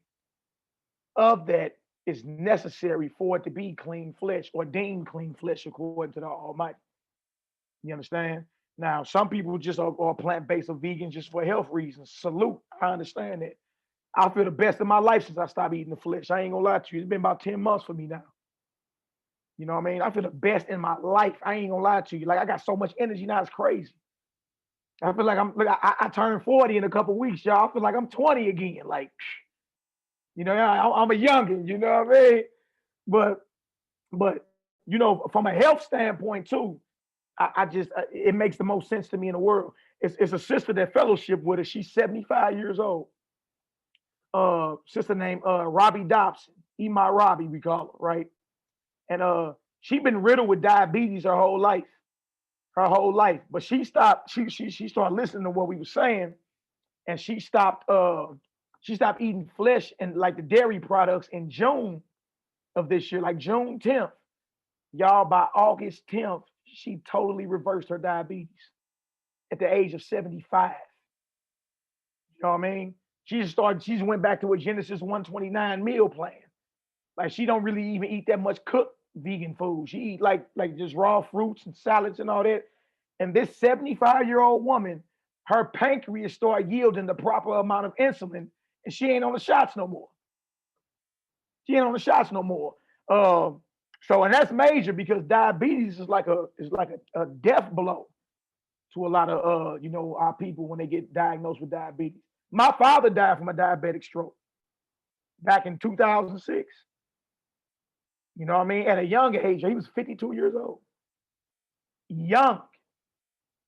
of that is necessary for it to be clean flesh or deemed clean flesh according to the Almighty. You understand? Now, some people just are plant-based or vegan just for health reasons. Salute. I understand that. I feel the best in my life since I stopped eating the flesh. I ain't gonna lie to you. It's been about 10 months for me now. You know what I mean? I feel the best in my life. I ain't gonna lie to you. Like I got so much energy now, it's crazy. I feel like I turned 40 in a couple weeks, y'all. I feel like I'm 20 again. Like, I'm a youngin', you know what I mean? But from a health standpoint too, it makes the most sense to me in the world. It's a sister that fellowship with her. She's 75 years old. Sister named Robbie Dobson, Ema Robbie, we call her, right? And she been riddled with diabetes her whole life. But she stopped, she started listening to what we were saying, and she stopped eating flesh and like the dairy products in June of this year, like June 10th. Y'all, by August 10th, she totally reversed her diabetes at the age of 75. You know what I mean? She just went back to a Genesis 129 meal plan. Like she don't really even eat that much cooked vegan food. She eat like just raw fruits and salads and all that. And this 75-year-old woman, her pancreas started yielding the proper amount of insulin, and she ain't on the shots no more. So, and that's major because diabetes is like a death blow to a lot of our people when they get diagnosed with diabetes. My father died from a diabetic stroke back in 2006. You know what I mean? At a young age, he was 52 years old. Young.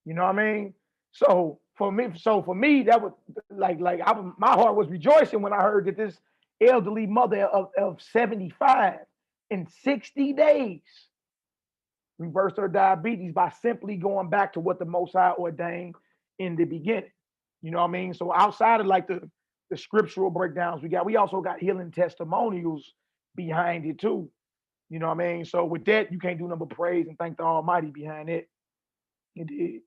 You know what I mean? So for me, that was my heart was rejoicing when I heard that this elderly mother of 75 in 60 days reverse their diabetes by simply going back to what the Most High ordained in the beginning. You know what I mean? So outside of like the scriptural breakdowns we also got healing testimonials behind it too. You know what I mean? So with that, you can't do nothing but praise and thank the Almighty behind it. Indeed.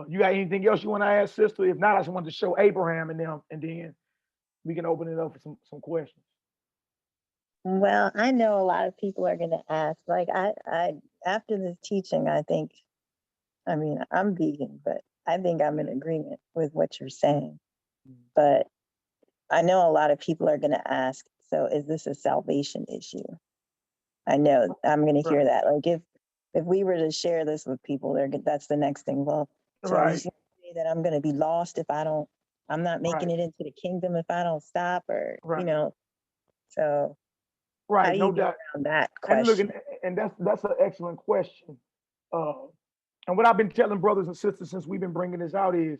You got anything else you want to ask, sister? If not, I just wanted to show Abraham and them, and then we can open it up for some questions. Well, I know a lot of people are going to ask, like, I after this teaching, I mean, I'm vegan, but I think I'm in agreement with what you're saying. But I know a lot of people are going to ask, so is this a salvation issue? I know I'm going to hear that. Like, if we were to share this with people, that's the next thing. Well, so are you saying that I'm going to be lost if I'm not making it into the kingdom if I don't stop, or, you know, so. Right, no doubt. That question. And that's an excellent question. And what I've been telling brothers and sisters since we've been bringing this out is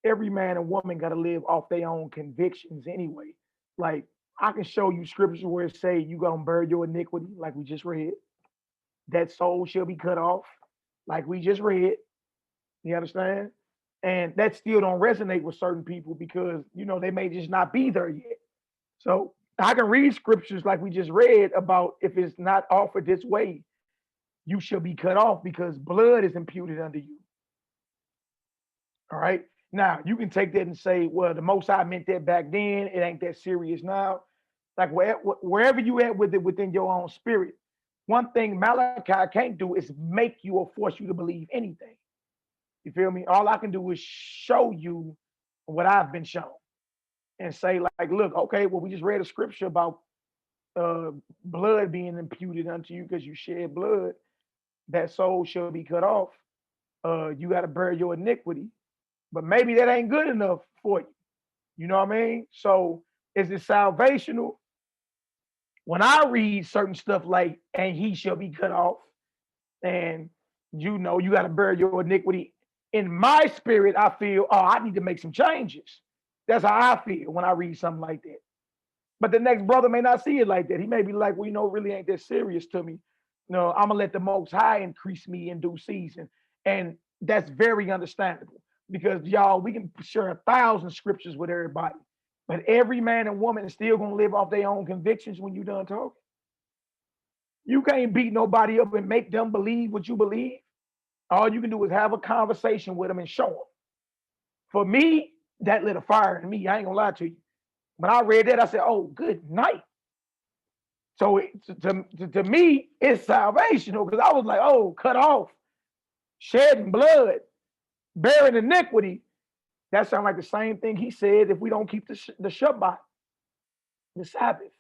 every man and woman got to live off their own convictions anyway. Like, I can show you scriptures where it say you gonna bear your iniquity, like we just read. That soul shall be cut off, like we just read. You understand? And that still don't resonate with certain people because, you know, they may just not be there yet. So I can read scriptures like we just read about if it's not offered this way, you shall be cut off because blood is imputed unto you. All right. Now you can take that and say, well, the Most High meant that back then. It ain't that serious now. Like wherever you at with it within your own spirit. One thing Malaki can't do is make you or force you to believe anything. You feel me? All I can do is show you what I've been shown. And say, like, look, okay, well, we just read a scripture about blood being imputed unto you because you shed blood. That soul shall be cut off. You got to bear your iniquity. But maybe that ain't good enough for you. You know what I mean? So is it salvational? When I read certain stuff like, and he shall be cut off, and you know, you got to bear your iniquity. In my spirit, I feel, oh, I need to make some changes. That's how I feel when I read something like that. But the next brother may not see it like that. He may be like, well, you know, it really ain't that serious to me. No, I'm going to let the Most High increase me in due season. And that's very understandable because, y'all, we can share 1,000 scriptures with everybody. But every man and woman is still going to live off their own convictions when you're done talking. You can't beat nobody up and make them believe what you believe. All you can do is have a conversation with them and show them. For me, that lit a fire in me. I ain't gonna lie to you. When I read that, I said, oh, good night. So to me, it's salvational because I was like, oh, cut off, shedding blood, bearing iniquity. That sounds like the same thing he said if we don't keep the Shabbat, the Sabbath.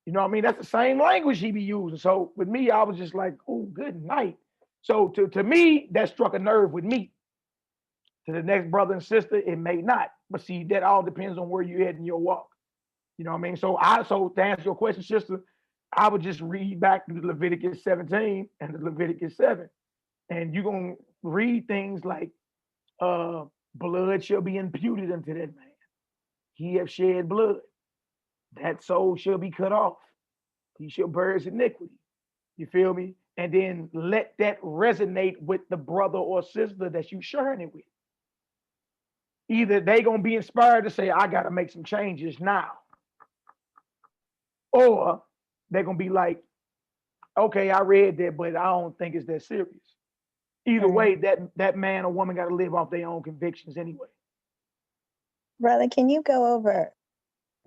You know what I mean? That's the same language he be using. So with me, I was just like, oh, good night. So to me, that struck a nerve with me. To the next brother and sister, it may not. But see, that all depends on where you're at in your walk. You know what I mean? So to answer your question, sister, I would just read back to Leviticus 17 and the Leviticus 7. And you're going to read things like, blood shall be imputed unto that man. He have shed blood. That soul shall be cut off. He shall bear his iniquity. You feel me? And then let that resonate with the brother or sister that you sharing it with. Either they gonna be inspired to say, I gotta make some changes now. Or they're gonna be like, okay, I read that, but I don't think it's that serious. Either way, that man or woman gotta live off their own convictions anyway. Brother, can you go over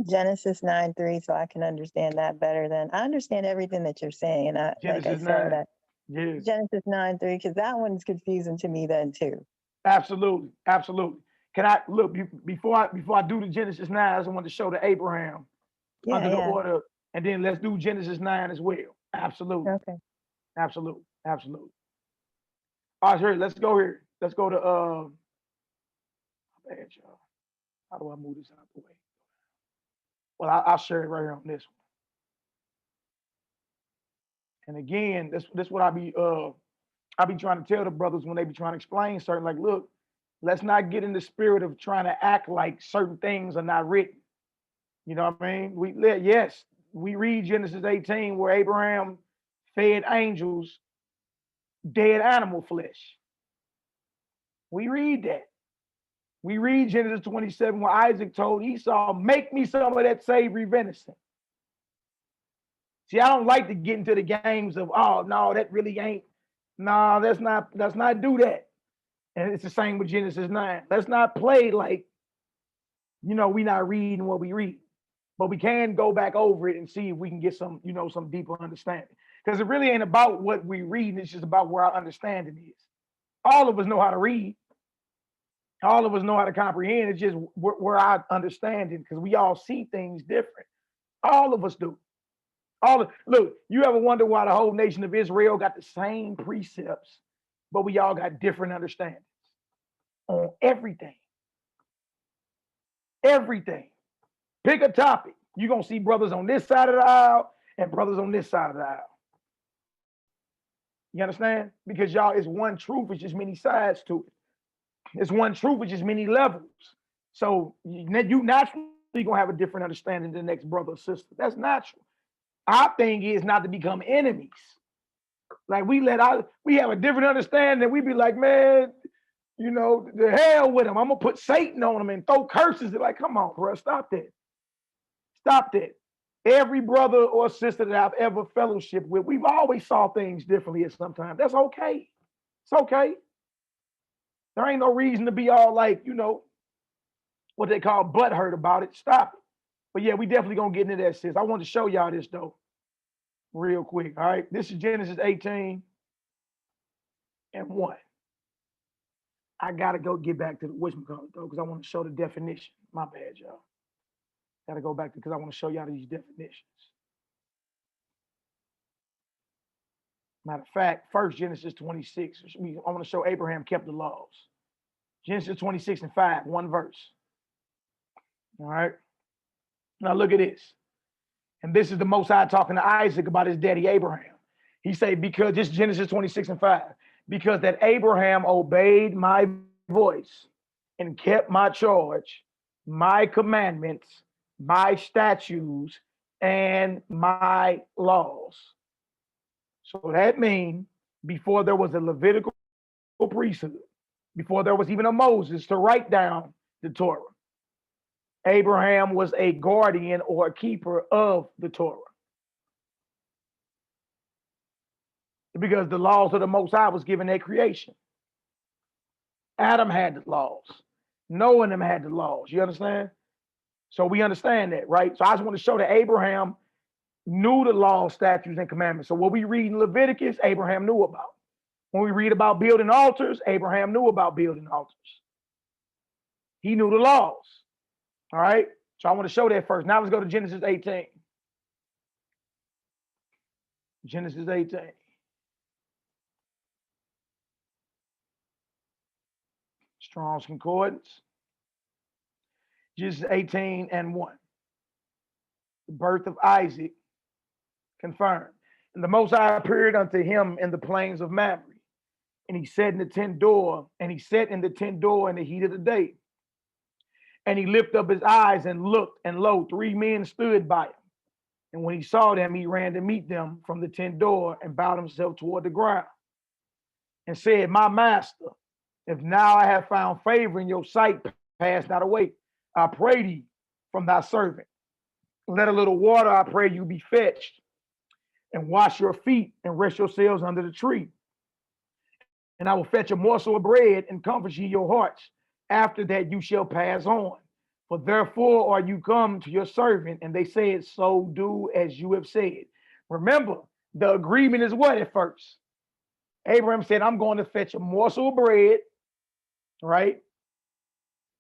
Genesis 9:3 so I can understand that better? Than I understand everything that you're saying. And Genesis 9. Yes. Genesis 9:3, because that one's confusing to me then too. Absolutely, absolutely. Can I look before I do the Genesis 9? I just want to show the Abraham under the order, and then let's do Genesis 9 as well. Absolutely. Okay. Absolutely. Absolutely. All right, here, let's go here. Let's go to bad, y'all. How do I move this out of the way? Well, I'll share it right here on this one. And again, this what I be trying to tell the brothers when they be trying to explain certain, like, look, let's not get in the spirit of trying to act like certain things are not written. You know what I mean? We read Genesis 18 where Abraham fed angels dead animal flesh. We read that. We read Genesis 27 where Isaac told Esau, make me some of that savory venison. See, I don't like to get into the games of, oh, no, that really ain't. No, let's not do that. And it's the same with Genesis 9. Let's not play like, we not reading what we read. But we can go back over it and see if we can get some, some deeper understanding. Because it really ain't about what we read, it's just about where our understanding is. All of us know how to read. All of us know how to comprehend. It's just where our understanding, because we all see things different. All of us do. Look, you ever wonder why the whole nation of Israel got the same precepts, but we all got different understandings on everything? Everything. Pick a topic. You're going to see brothers on this side of the aisle and brothers on this side of the aisle. You understand? Because y'all, it's one truth, it's just many sides to it. It's one truth, it's just many levels. So you naturally going to have a different understanding than the next brother or sister. That's natural. Our thing is not to become enemies. Like we have a different understanding. We be like, man, the hell with them. I'm going to put Satan on them and throw curses. They're like, come on, bro, stop that. Stop that. Every brother or sister that I've ever fellowshiped with, we've always saw things differently at some time. That's okay. It's okay. There ain't no reason to be all like, what they call butthurt about it. Stop it. But yeah, we definitely gonna get into that, sis. I want to show y'all this though, real quick. All right, this is Genesis 18 and 1. I gotta go get back to the whatchamacallit though, because I want to show the definition. My bad, y'all. Gotta go back to because I want to show y'all these definitions. Matter of fact, first Genesis 26. I want to show Abraham kept the laws. Genesis 26 and 5, one verse. All right. Now look at this. And this is the Most High talking to Isaac about his daddy Abraham. He said, because this is Genesis 26 and 5, because that Abraham obeyed my voice and kept my charge, my commandments, my statutes, and my laws. So that means before there was a Levitical priesthood, before there was even a Moses to write down the Torah, Abraham was a guardian or a keeper of the Torah. Because the laws of the Most High was given at creation. Adam had the laws. Noah and them had the laws. You understand? So we understand that, right? So I just want to show that Abraham knew the law, statutes, and commandments. So what we read in Leviticus, Abraham knew about. When we read about building altars, Abraham knew about building altars. He knew the laws. All right? So I want to show that first. Now let's go to Genesis 18. Genesis 18. Strong's Concordance. Genesis 18 and 1. The birth of Isaac confirmed. And the Most High appeared unto him in the plains of Mamre. And he sat in the tent door, in the heat of the day. And he lifted up his eyes and looked, and lo, 3 men stood by him. And when he saw them, he ran to meet them from the tent door and bowed himself toward the ground and said, my master, if now I have found favor in your sight, pass not away. I pray thee from thy servant. Let a little water, I pray you, be fetched, and wash your feet and rest yourselves under the tree. And I will fetch a morsel of bread and comfort ye your hearts. After that you shall pass on. For therefore are you come to your servant. And they said, so do as you have said. Remember, the agreement is what at first? Abraham said, I'm going to fetch a morsel of bread, right?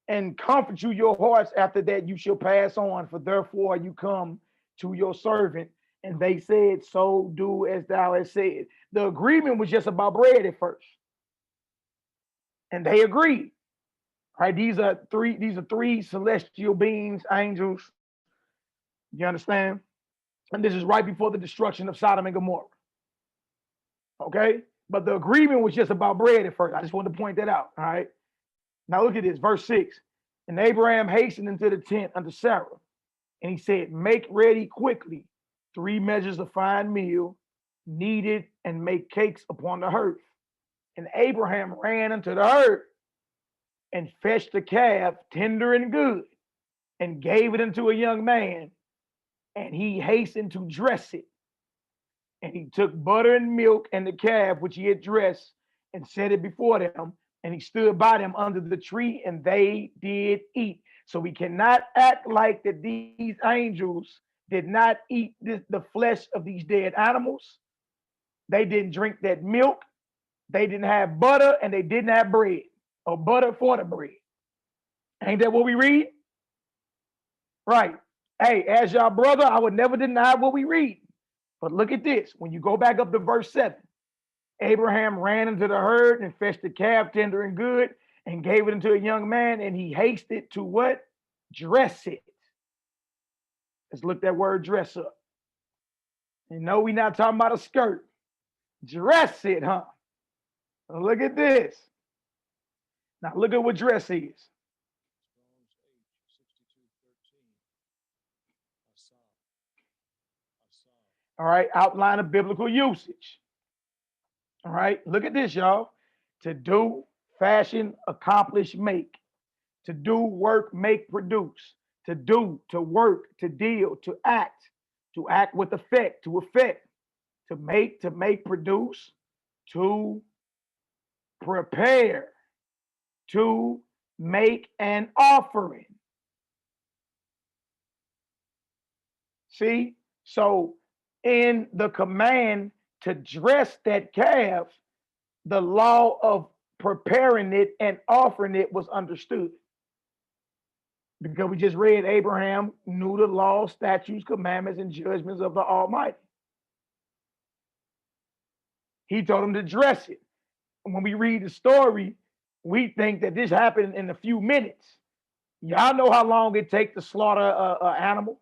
And comfort you your hearts. After that you shall pass on. For therefore you come to your servant. And they said, so do as thou hast said. The agreement was just about bread at first. And they agreed. Right? These are three celestial beings, angels. You understand? And this is right before the destruction of Sodom and Gomorrah. Okay? But the agreement was just about bread at first. I just wanted to point that out. All right. Now look at this, verse 6. And Abraham hastened into the tent unto Sarah, and he said, make ready quickly 3 measures of fine meal, knead it, and make cakes upon the hearth. And Abraham ran unto the herd and fetched the calf tender and good and gave it unto a young man, and he hastened to dress it. And he took butter and milk and the calf which he had dressed and set it before them, and he stood by them under the tree, and they did eat. So we cannot act like that these angels did not eat the flesh of these dead animals. They didn't drink that milk. They didn't have butter, and they didn't have bread or butter for the bread. Ain't that what we read? Right. Hey, as y'all brother, I would never deny what we read. But look at this. When you go back up to verse 7, Abraham ran into the herd and fetched the calf tender and good and gave it unto a young man, and he hasted to what? Dress it. Let's look that word dress up. You know, we're not talking about a skirt. Dress it, huh? Look at this. Now look at what dress is. All right, outline of biblical usage. All right, look at this, y'all. To do, fashion, accomplish, make. To do, work, make, produce. To do, to work, to deal, to act with effect, to effect. To make, produce. To prepare. To make an offering. See, so in the command to dress that calf, the law of preparing it and offering it was understood. Because we just read Abraham knew the law, statutes, commandments, and judgments of the Almighty. He told him to dress it. And when we read the story, we think that this happened in a few minutes. Y'all know how long it takes to slaughter an animal,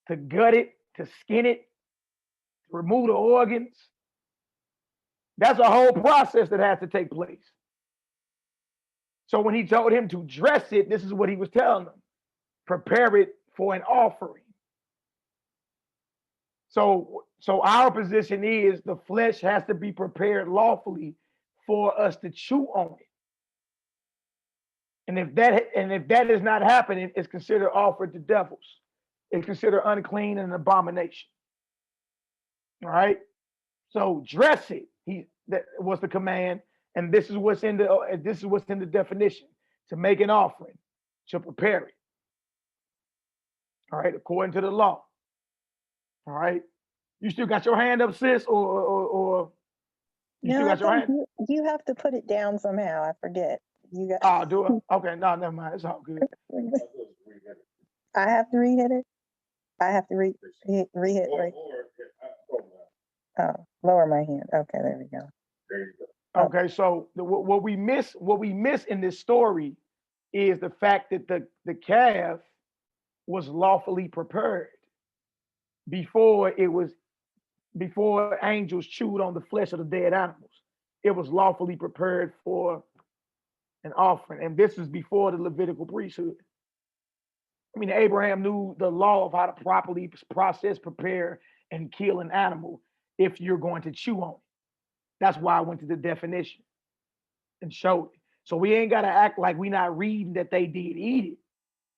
to gut it, to skin it, to remove the organs. That's a whole process that has to take place. So when he told him to dress it, this is what he was telling them. Prepare it for an offering. So our position is the flesh has to be prepared lawfully for us to chew on it. And if that is not happening, it's considered offered to devils. It's considered unclean and an abomination. All right. So dress it. That was the command, and this is what's in the definition: to make an offering, to prepare it. All right, according to the law. All right. You still got your hand up, sis, or you No, still got your hand? you have to put it down somehow. I forget. You got. Oh, do it. Okay, no, never mind. It's all good. I have to re-hit it. I have to re-hit right. Oh, lower my hand. Okay, there we go. There you go. Okay, so what we miss in this story is the fact that the calf was lawfully prepared before angels chewed on the flesh of the dead animals. It was lawfully prepared for an offering, and this is before the Levitical priesthood. I mean, Abraham knew the law of how to properly process, prepare, and kill an animal if you're going to chew on it. That's why I went to the definition and showed it. So we ain't got to act like we're not reading that they did eat it.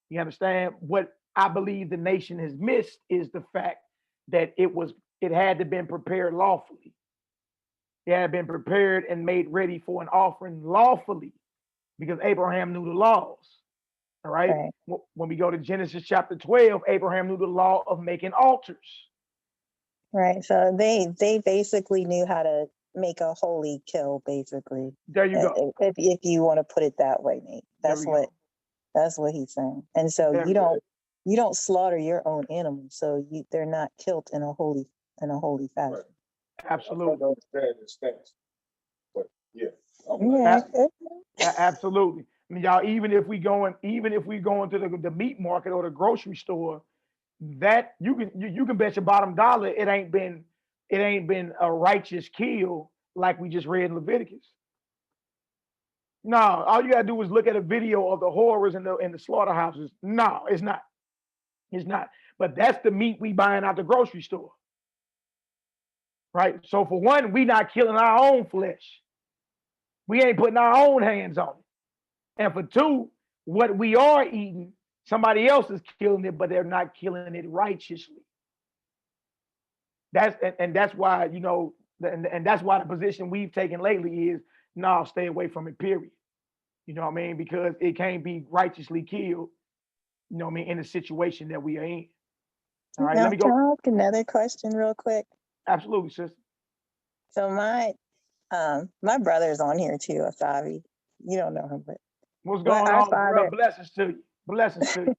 You understand? What I believe the nation has missed is the fact that it had to been prepared lawfully. It had been prepared and made ready for an offering lawfully because Abraham knew the laws. All right. When we go to Genesis chapter 12, Abraham knew the law of making altars. Right. So they basically knew how to make a holy kill, basically. There you go. If you want to put it that way, Nate. That's what he's saying. And so you don't slaughter your own animals, so they're not killed in a holy fashion. Right. Absolutely. I don't understand the stance, but yeah. Absolutely. I mean, y'all, even if we go into the meat market or the grocery store, that you can bet your bottom dollar it ain't been a righteous kill like we just read in Leviticus. No, all you gotta do is look at a video of the horrors in the slaughterhouses. No, it's not. It's not. But that's the meat we buying out the grocery store. Right? So for one, we not killing our own flesh. We ain't putting our own hands on it. And for two, what we are eating, somebody else is killing it, but they're not killing it righteously. That's why, you know, and that's why the position we've taken lately is, no, stay away from it, period. You know what I mean? Because it can't be righteously killed, you know what I mean, in the situation that we are in. All right, Now, let me can go. I ask another question real quick? Absolutely, sister. So my brother's on here too, Asavi. You don't know him, but What's going our on, bro? father, Blessings to you. Blessings to you.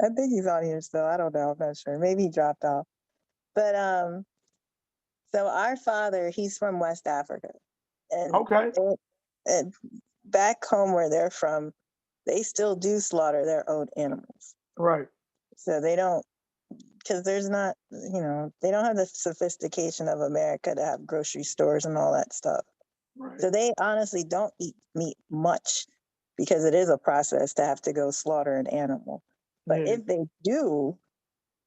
I think he's on here still. I don't know. I'm not sure. Maybe he dropped off. But so our father, he's from West Africa, and Okay. and back home where they're from, they still do slaughter their own animals. Right. So they don't, because there's not, you know, they don't have the sophistication of America to have grocery stores and all that stuff. Right. So they honestly don't eat meat much because it is a process to have to go slaughter an animal. But Yeah. if they do,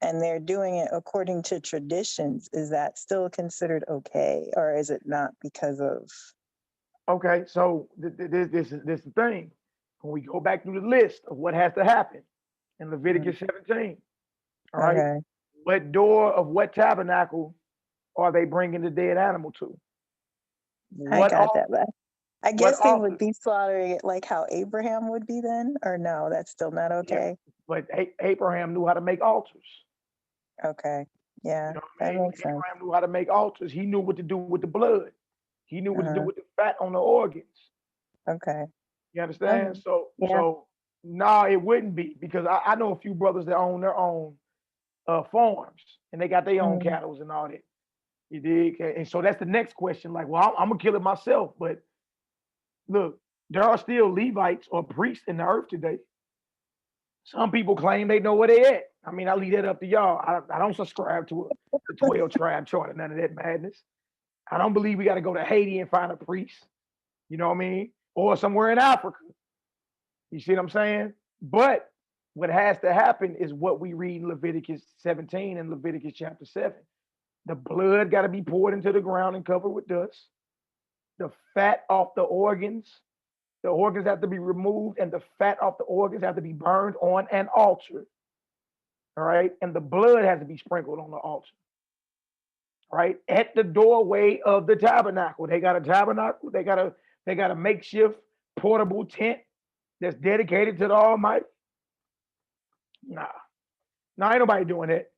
and they're doing it according to traditions, is that still considered okay, or is it not because of? Okay, so this is the thing. When we go back through the list of what has to happen in Leviticus 17, all right, Okay. what door of what tabernacle are they bringing the dead animal to? I got that, but I what guess they altar? would be slaughtering it like how Abraham would be then, or no, that's still not Yeah, okay. but Abraham knew how to make altars. Okay. Yeah, You know what I that mean? makes sense. Abraham knew how to make altars. He knew what to do with the blood. He knew what to do Uh-huh. with the fat on the organs. Okay. You understand? Okay. So Yeah. so no, it wouldn't be, because I know a few brothers that own their own farms, and they got their own Mm. cattle and all that. You dig? And so that's the next question. Like, well, I'm gonna kill it myself, but look, there are still Levites or priests in the earth today. Some people claim they know where they at. I mean, I leave that up to y'all. I don't subscribe to the 12 tribe chart and none of that madness. I don't believe we got to go to Haiti and find a priest. You know what I mean? Or somewhere in Africa. You see what I'm saying? But what has to happen is what we read in Leviticus 17 and Leviticus chapter 7. The blood got to be poured into the ground and covered with dust. The fat off the organs have to be removed, and the fat off the organs have to be burned on an altar. All right. And the blood has to be sprinkled on the altar. All right. At the doorway of the tabernacle. They got a tabernacle. They got a makeshift portable tent that's dedicated to the Almighty. Nah. Ain't nobody doing that.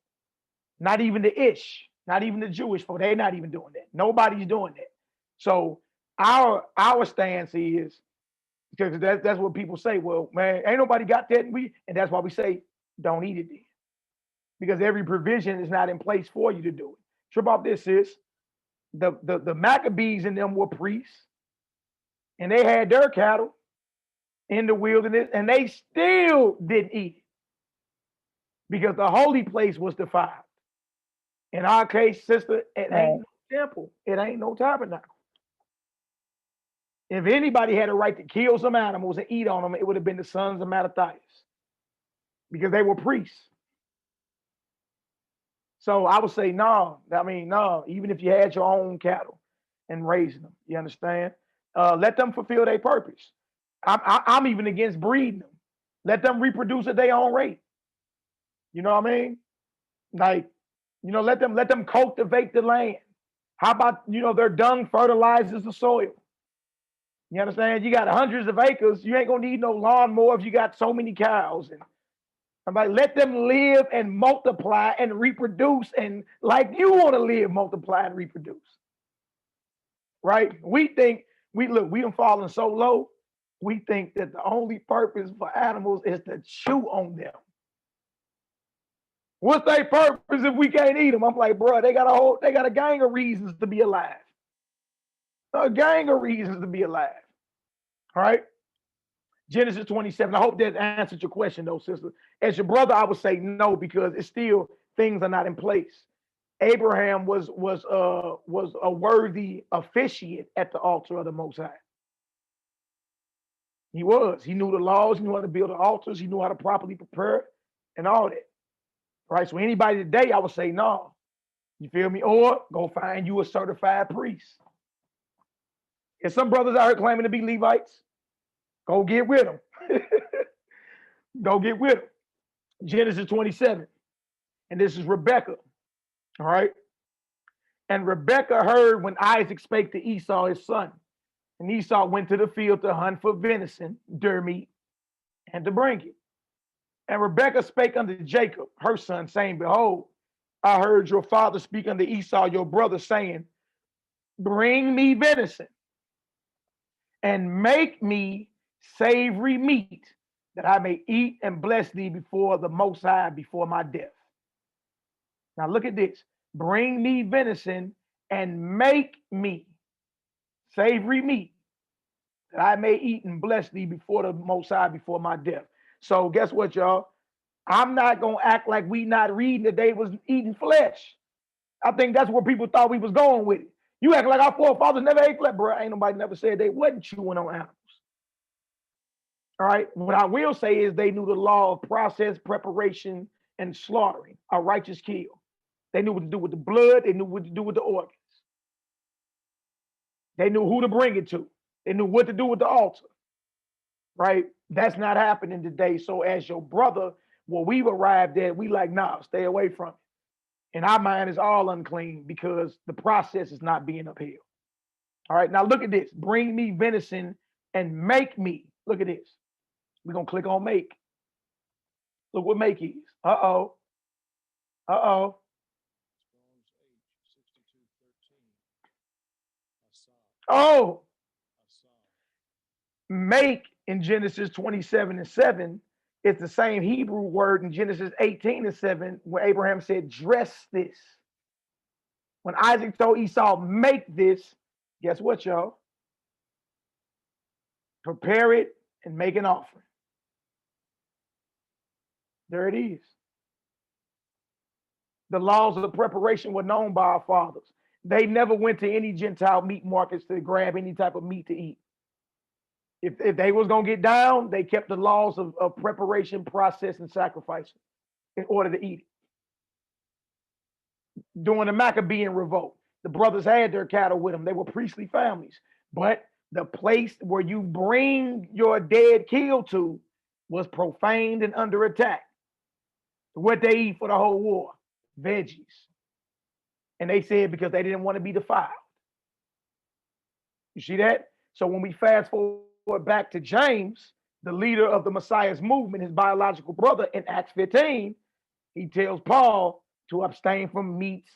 Not even the Ish, not even the Jewish folk. They're not even doing that. Nobody's doing that. So our stance is, because that's what people say. Well, man, ain't nobody got that, and that's why we say don't eat it then, because every provision is not in place for you to do it. Trip off this, sis. The Maccabees and them were priests, and they had their cattle in the wilderness, and they still didn't eat it because the holy place was defiled. In our case, sister, it ain't no temple. It ain't no tabernacle. If anybody had a right to kill some animals and eat on them, it would have been the sons of Mattathias, because they were priests. So I would say no. I mean, no. Even if you had your own cattle and raising them, you understand? Let them fulfill their purpose. I'm even against breeding them. Let them reproduce at their own rate. You know what I mean? Like, you know, let them cultivate the land. How about, you know, their dung fertilizes the soil? You understand? You got hundreds of acres. You ain't gonna need no lawnmower if you got so many cows. And I'm like, let them live and multiply and reproduce, and like you want to live, multiply, and reproduce. Right? We done fallen so low. We think that the only purpose for animals is to chew on them. What's their purpose if we can't eat them? I'm like, bro, they got a gang of reasons to be alive. A gang of reasons to be alive. All right. Genesis 27. I hope that answered your question, though, sister. As your brother, I would say no, because it's still, things are not in place. Abraham was a worthy officiant at the altar of the Most High. He was. He knew the laws. He knew how to build the altars. He knew how to properly prepare and all that. Right. So anybody today, I would say no. You feel me? Or go find you a certified priest. If some brothers out here claiming to be Levites, go get with them. Go get with them. Genesis 27. And this is Rebekah. All right. And Rebekah heard when Isaac spake to Esau, his son. And Esau went to the field to hunt for venison, deer meat, and to bring it. And Rebekah spake unto Jacob, her son, saying, Behold, I heard your father speak unto Esau, your brother, saying, Bring me venison, and make me savory meat, that I may eat and bless thee before the Most High, before my death. Now look at this. Bring me venison, and make me savory meat, that I may eat and bless thee before the Most High, before my death. So guess what, y'all? I'm not going to act like we not reading that they was eating flesh. I think that's where people thought we was going with it. You act like our forefathers never ate flesh, bro. Ain't nobody never said they wasn't chewing on animals. All right. What I will say is they knew the law of process, preparation, and slaughtering, a righteous kill. They knew what to do with the blood. They knew what to do with the organs. They knew who to bring it to. They knew what to do with the altar. Right? That's not happening today. So as your brother, what we've arrived at, we like, nah, stay away from it. In our mind, it's all unclean because the process is not being upheld. All right, now look at this. Bring me venison and make me. Look at this. We're going to click on make. Look what make is. Uh-oh. Uh-oh. Oh. Make in Genesis 27:7 is the same Hebrew word in Genesis 18:7 where Abraham said, dress this. When Isaac told Esau, make this, guess what, y'all? Prepare it and make an offering. There it is. The laws of the preparation were known by our fathers. They never went to any Gentile meat markets to grab any type of meat to eat. If they was going to get down, they kept the laws of preparation, process, and sacrifice in order to eat it. During the Maccabean revolt, the brothers had their cattle with them. They were priestly families. But the place where you bring your dead killed to was profaned and under attack. What they eat for the whole war? Veggies. And they said because they didn't want to be defiled. You see that? So when we fast forward back to James, the leader of the Messiah's movement, his biological brother, in Acts 15, he tells Paul to abstain from meats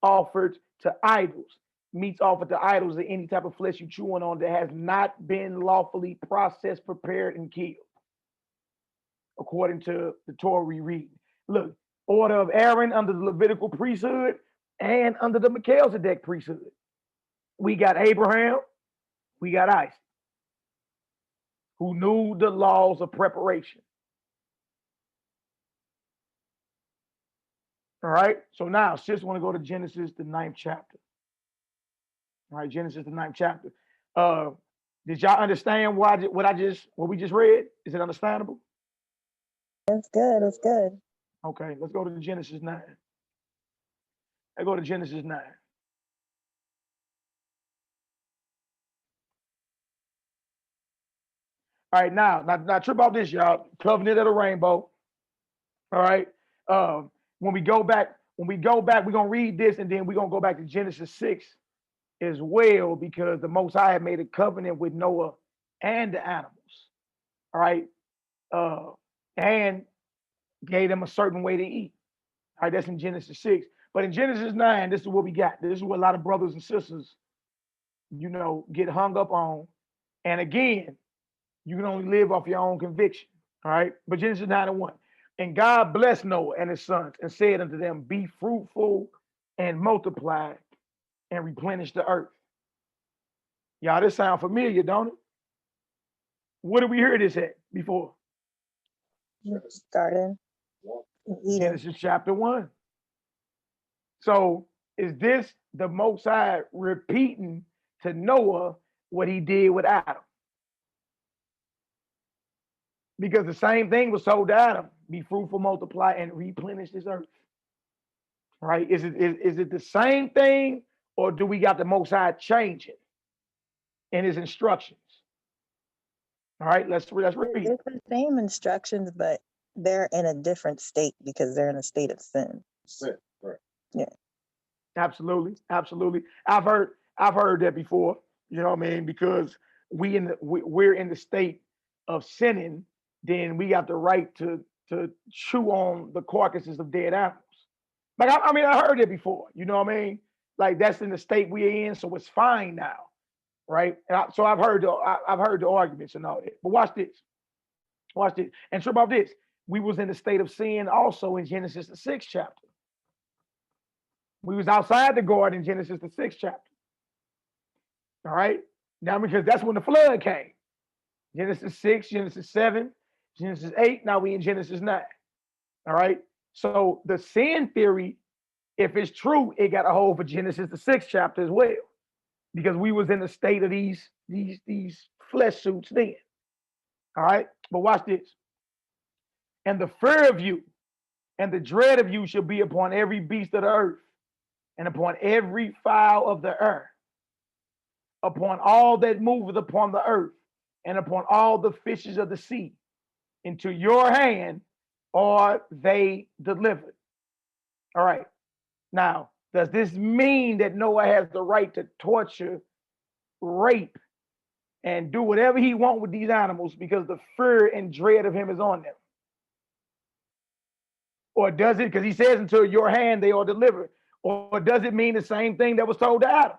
offered to idols. Meats offered to idols are any type of flesh you're chewing on that has not been lawfully processed, prepared, and killed, according to the Torah we read. Look, order of Aaron under the Levitical priesthood and under the Melchizedek priesthood. We got Abraham, we got Isaac, who knew the laws of preparation. All right, so now sis want to go to Genesis, the 9th chapter. All right, Genesis, the 9th chapter. Did y'all understand what we just read? Is it understandable? It's good, it's good. Okay, let's go to Genesis 9. I go to Genesis 9. All right, now trip out this, y'all. Covenant of the rainbow. All right. When we go back, we're gonna read this, and then we're gonna go back to Genesis 6 as well, because the Most High had made a covenant with Noah and the animals. All right. And gave them a certain way to eat. All right, that's in Genesis 6. But in Genesis 9, this is what we got. This is what a lot of brothers and sisters, get hung up on. And again, you can only live off your own conviction. All right. But Genesis 9:1. And God blessed Noah and his sons and said unto them, be fruitful and multiply and replenish the earth. Y'all, this sound familiar, don't it? What did we hear this at before? Garden. Genesis chapter 1. So is this the Most High repeating to Noah what he did with Adam? Because the same thing was told to Adam: be fruitful, multiply, and replenish this earth. Right? Is it the same thing, or do we got the Most High changing? in his instructions. All right, let's read. It's the same instructions, but they're in a different state because they're in a state of sin. Right. Yeah. Absolutely. I've heard that before. You know what I mean? Because we're in the state of sinning, then we got the right to chew on the carcasses of dead animals. Like I heard it before. You know what I mean? Like that's in the state we're in, so it's fine now, right? So I've heard the arguments and all that. But watch this. And true about this, we was in the state of sin also in Genesis the 6th chapter. We was outside the garden in Genesis the 6th chapter. All right. Now, because that's when the flood came. Genesis 6, Genesis 7, Genesis 8. Now we in Genesis 9. All right. So the sin theory, if it's true, it got a hold for Genesis the 6th chapter as well, because we was in the state of these flesh suits then. All right. But watch this. And the fear of you and the dread of you shall be upon every beast of the earth, and upon every fowl of the earth, upon all that moveth upon the earth, and upon all the fishes of the sea. Into your hand are they delivered. All right. Now, does this mean that Noah has the right to torture, rape, and do whatever he wants with these animals because the fear and dread of him is on them? Or does it, because he says, into your hand they are delivered, or does it mean the same thing that was told to Adam?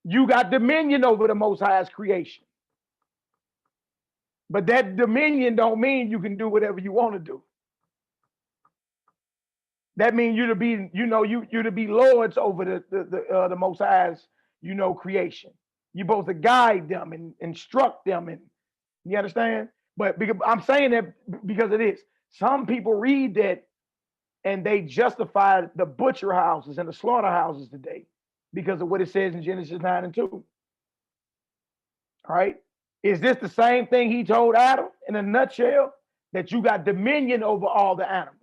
You got dominion over the Most High's creation. But that dominion don't mean you can do whatever you want to do. That means you to be, you to be lords over the Most High's, creation. You're supposed to guide them and instruct them, and you understand? But because I'm saying that because of this. Some people read that and they justify the butcher houses and the slaughterhouses today because of what it says in Genesis 9 and 2. All right. Is this the same thing he told Adam in a nutshell? That you got dominion over all the animals?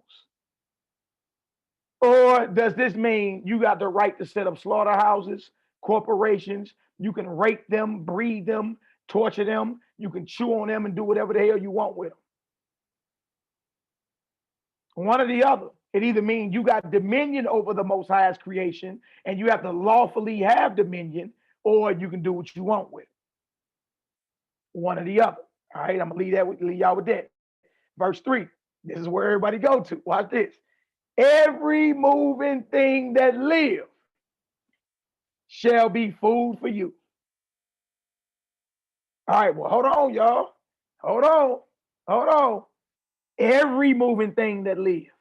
Or does this mean you got the right to set up slaughterhouses, corporations? You can rape them, breed them, torture them. You can chew on them and do whatever the hell you want with them. One or the other. It either means you got dominion over the Most High's creation and you have to lawfully have dominion, or you can do what you want with it. One or the other. All right, I'm gonna leave y'all with that. Verse 3. This is where everybody go to. Watch this. Every moving thing that lives shall be food for you. All right, well, hold on, y'all. Hold on. Every moving thing that lives.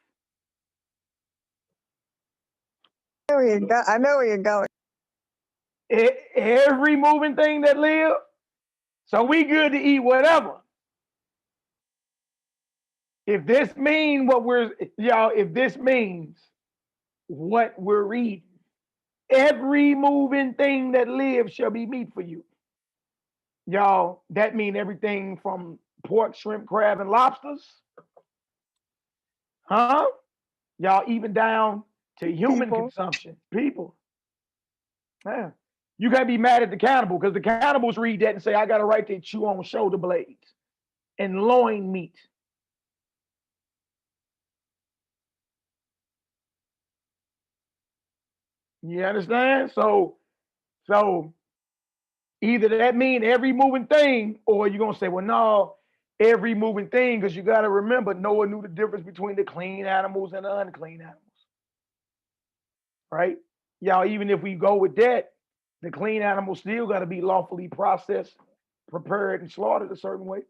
I know where you're going. Every moving thing that lives. So we good to eat whatever. If this means what we're reading, every moving thing that lives shall be meat for you. Y'all, that mean everything from pork, shrimp, crab, and lobsters. Huh? Y'all, even down to human consumption. People. Yeah. You can't be mad at the cannibal because the cannibals read that and say, I got a right to chew on shoulder blades and loin meat. You understand? So either that mean every moving thing, or you're going to say, well, no, every moving thing, because you got to remember, Noah knew the difference between the clean animals and the unclean animals. Right? Y'all, even if we go with that, the clean animals still got to be lawfully processed, prepared, and slaughtered a certain way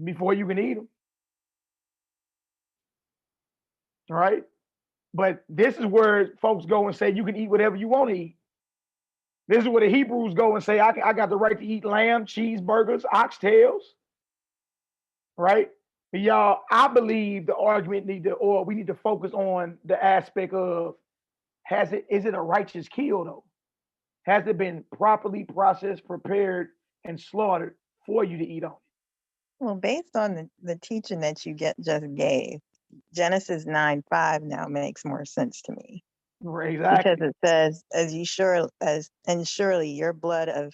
before you can eat them. All right? But this is where folks go and say you can eat whatever you want to eat. This is where the Hebrews go and say, I got the right to eat lamb, cheeseburgers, oxtails. Right? But y'all, I believe the argument we need to focus on the aspect of, is it a righteous kill though? Has it been properly processed, prepared, and slaughtered for you to eat on it? Well, based on the teaching that you just gave, Genesis 9:5 now makes more sense to me. Exactly. Because it says, and surely your blood of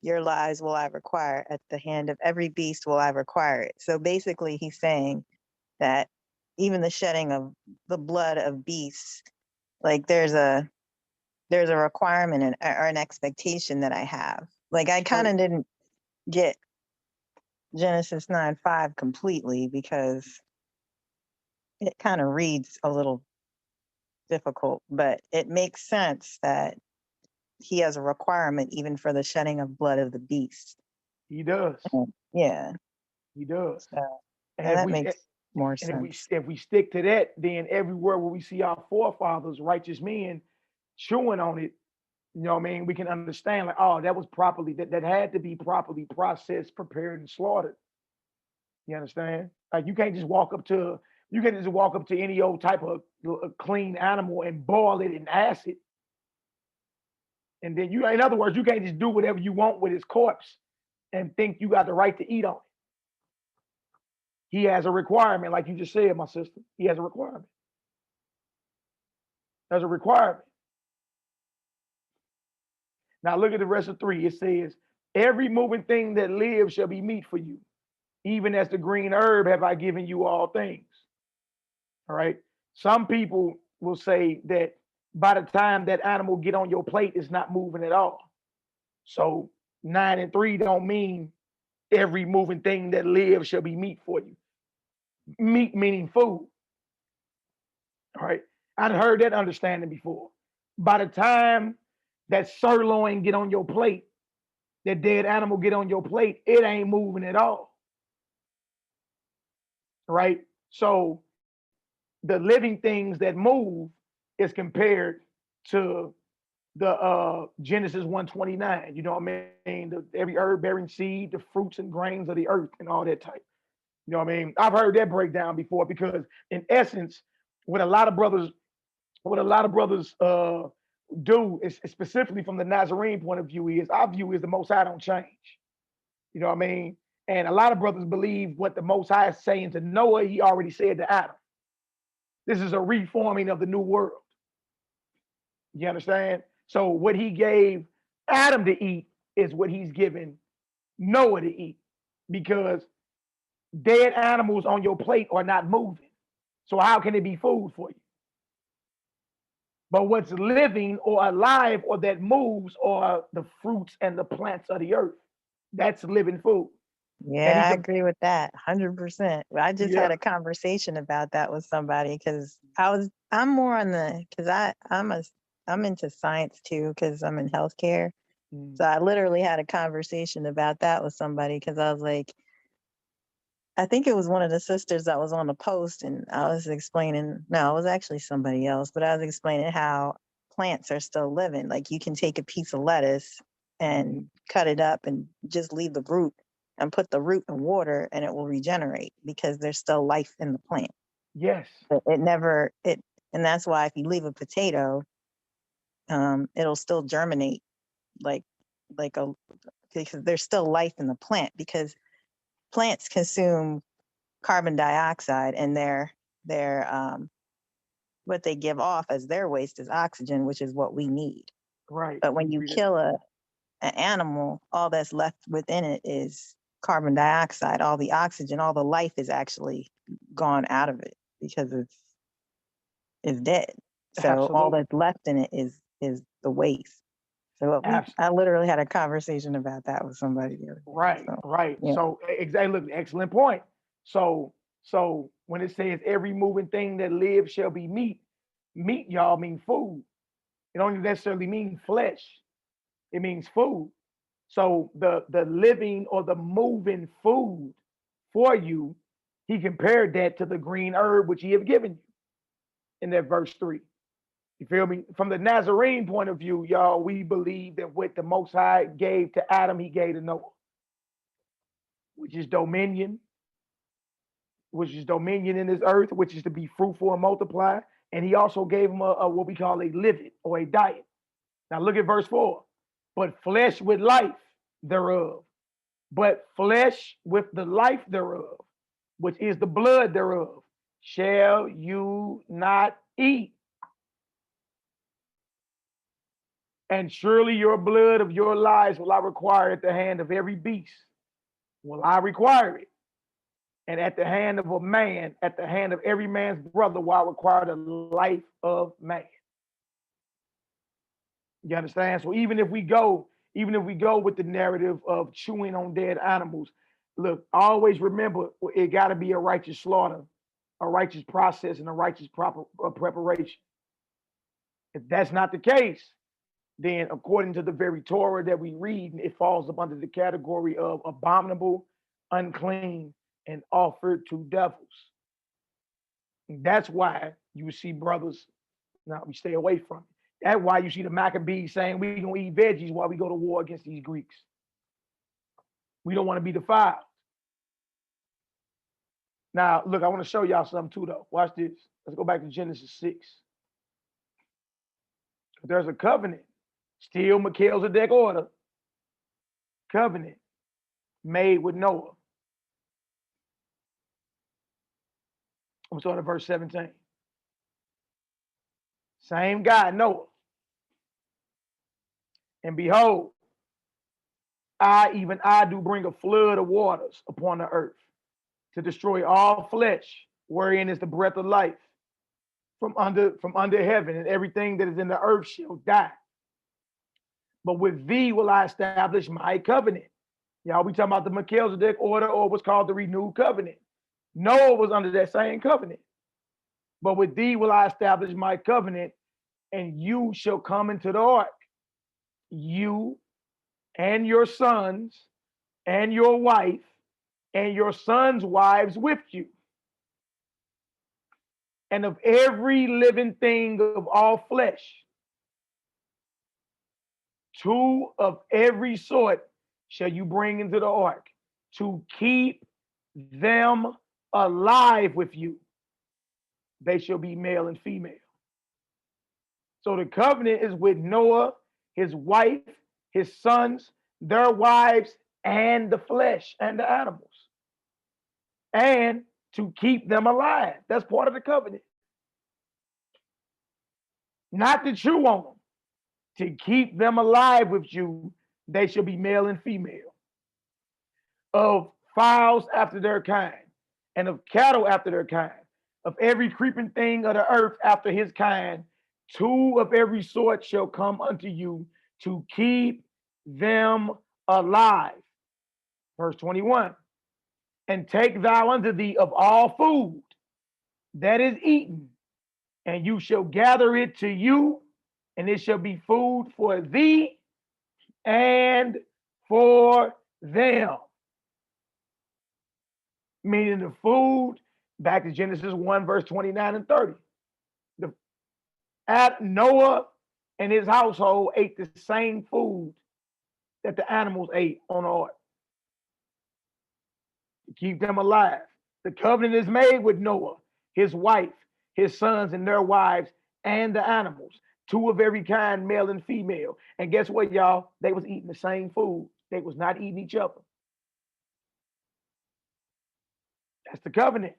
your lives will I require, at the hand of every beast will I require it. So basically he's saying that even the shedding of the blood of beasts, like there's a requirement or an expectation that I have. Like I kind of didn't get Genesis 9:5 completely because it kind of reads a little difficult, but it makes sense that he has a requirement even for the shedding of blood of the beast. He does. Yeah. He does. So, and that makes more and sense. if we stick to that, then everywhere where we see our forefathers, righteous men, chewing on it, you know what I mean, we can understand like, oh, that was properly, that had to be properly processed, prepared, and slaughtered. You understand? Like you can't just walk up to any old type of clean animal and boil it in acid. And then in other words, you can't just do whatever you want with his corpse and think you got the right to eat on it. He has a requirement, like you just said, my sister. He has a requirement. There's a requirement. Now look at the rest of 3. It says, every moving thing that lives shall be meat for you. Even as the green herb have I given you all things. All right. Some people will say that by the time that animal get on your plate, it's not moving at all. So 9 and 3 don't mean every moving thing that lives shall be meat for you. Meat meaning food. All right. I'd heard that understanding before. By the time that sirloin get on your plate, that dead animal get on your plate, it ain't moving at all. Right? So the living things that move is compared to the Genesis 1:29. You know what I mean? Every herb bearing seed, the fruits and grains of the earth, and all that type. You know what I mean? I've heard that breakdown before because, in essence, what a lot of brothers do is specifically from the Nazarene point of view is our view is the Most High don't change. You know what I mean? And a lot of brothers believe what the Most High is saying to Noah, he already said to Adam. This is a reforming of the new world. You understand? So what he gave Adam to eat is what he's given Noah to eat, because dead animals on your plate are not moving. So how can it be food for you? But what's living or alive or that moves are the fruits and the plants of the earth. That's living food. Yeah, I agree with that 100%. I just had Yeah. a conversation about that with somebody because I'm more on because I'm into science too because I'm in healthcare. So I literally had a conversation about that with somebody because I was like, I think it was one of the sisters that was on the post, and I was explaining, no, it was actually somebody else, but I was explaining how plants are still living. Like you can take a piece of lettuce and cut it up and just leave the root and put the root in water and it will regenerate because there's still life in the plant. Yes. And that's why if you leave a potato, it'll still germinate because there's still life in the plant, because plants consume carbon dioxide and their what they give off as their waste is oxygen, which is what we need. Right. But when you kill an animal, all that's left within it is carbon dioxide. All the oxygen, all the life is actually gone out of it because it's dead. So Absolutely. all that's left in it is the waste. So I literally had a conversation about that with somebody the other day. Right, so, right. Yeah. So exactly, look, excellent point. So when it says every moving thing that lives shall be meat, meat, y'all, mean food. It don't necessarily mean flesh. It means food. So the living or the moving food for you, he compared that to the green herb which he have given you in that verse 3. You feel me? From the Nazarene point of view, y'all, we believe that what the Most High gave to Adam, he gave to Noah, which is dominion in this earth, which is to be fruitful and multiply. And he also gave him a what we call a living or a diet. Now look at verse 4. But flesh with life thereof, but flesh with the life thereof, which is the blood thereof, shall you not eat. And surely your blood of your lives will I require at the hand of every beast. Will I require it? And at the hand of a man, at the hand of every man's brother, will I require the life of man. You understand? So even if we go with the narrative of chewing on dead animals, look, always remember it got to be a righteous slaughter, a righteous process, and a righteous proper preparation. If that's not the case, then according to the very Torah that we read, it falls up under the category of abominable, unclean, and offered to devils. And that's why you see brothers, now we stay away from it. That's why you see the Maccabees saying we're going to eat veggies while we go to war against these Greeks. We don't want to be defiled. Now, look, I want to show y'all something too, though. Watch this. Let's go back to Genesis 6. There's a covenant. Still Melchizedek order. Covenant made with Noah. I'm starting at verse 17. Same God, Noah. And behold, even I do bring a flood of waters upon the earth to destroy all flesh, wherein is the breath of life from under heaven, and everything that is in the earth shall die. But with thee will I establish my covenant. Y'all, we talking about the Melchizedek order, or what's called the renewed covenant. Noah was under that same covenant. But with thee will I establish my covenant, and you shall come into the ark, you and your sons and your wife and your sons' wives with you. And of every living thing of all flesh, 2 of every sort shall you bring into the ark, to keep them alive with you. They shall be male and female. So the covenant is with Noah, his wife, his sons, their wives, and the flesh and the animals. And to keep them alive. That's part of the covenant. Not to chew on them. To keep them alive with you, they shall be male and female. Of fowls after their kind, and of cattle after their kind, of every creeping thing of the earth after his kind, 2 of every sort shall come unto you to keep them alive. Verse 21. And take thou unto thee of all food that is eaten, and you shall gather it to you, and it shall be food for thee and for them. Meaning the food, back to Genesis 1, verse 29 and 30. Noah and his household ate the same food that the animals ate on the ark. To keep them alive. The covenant is made with Noah, his wife, his sons and their wives, and the animals. 2 of every kind, male and female. And guess what, y'all? They was eating the same food. They was not eating each other. That's the covenant.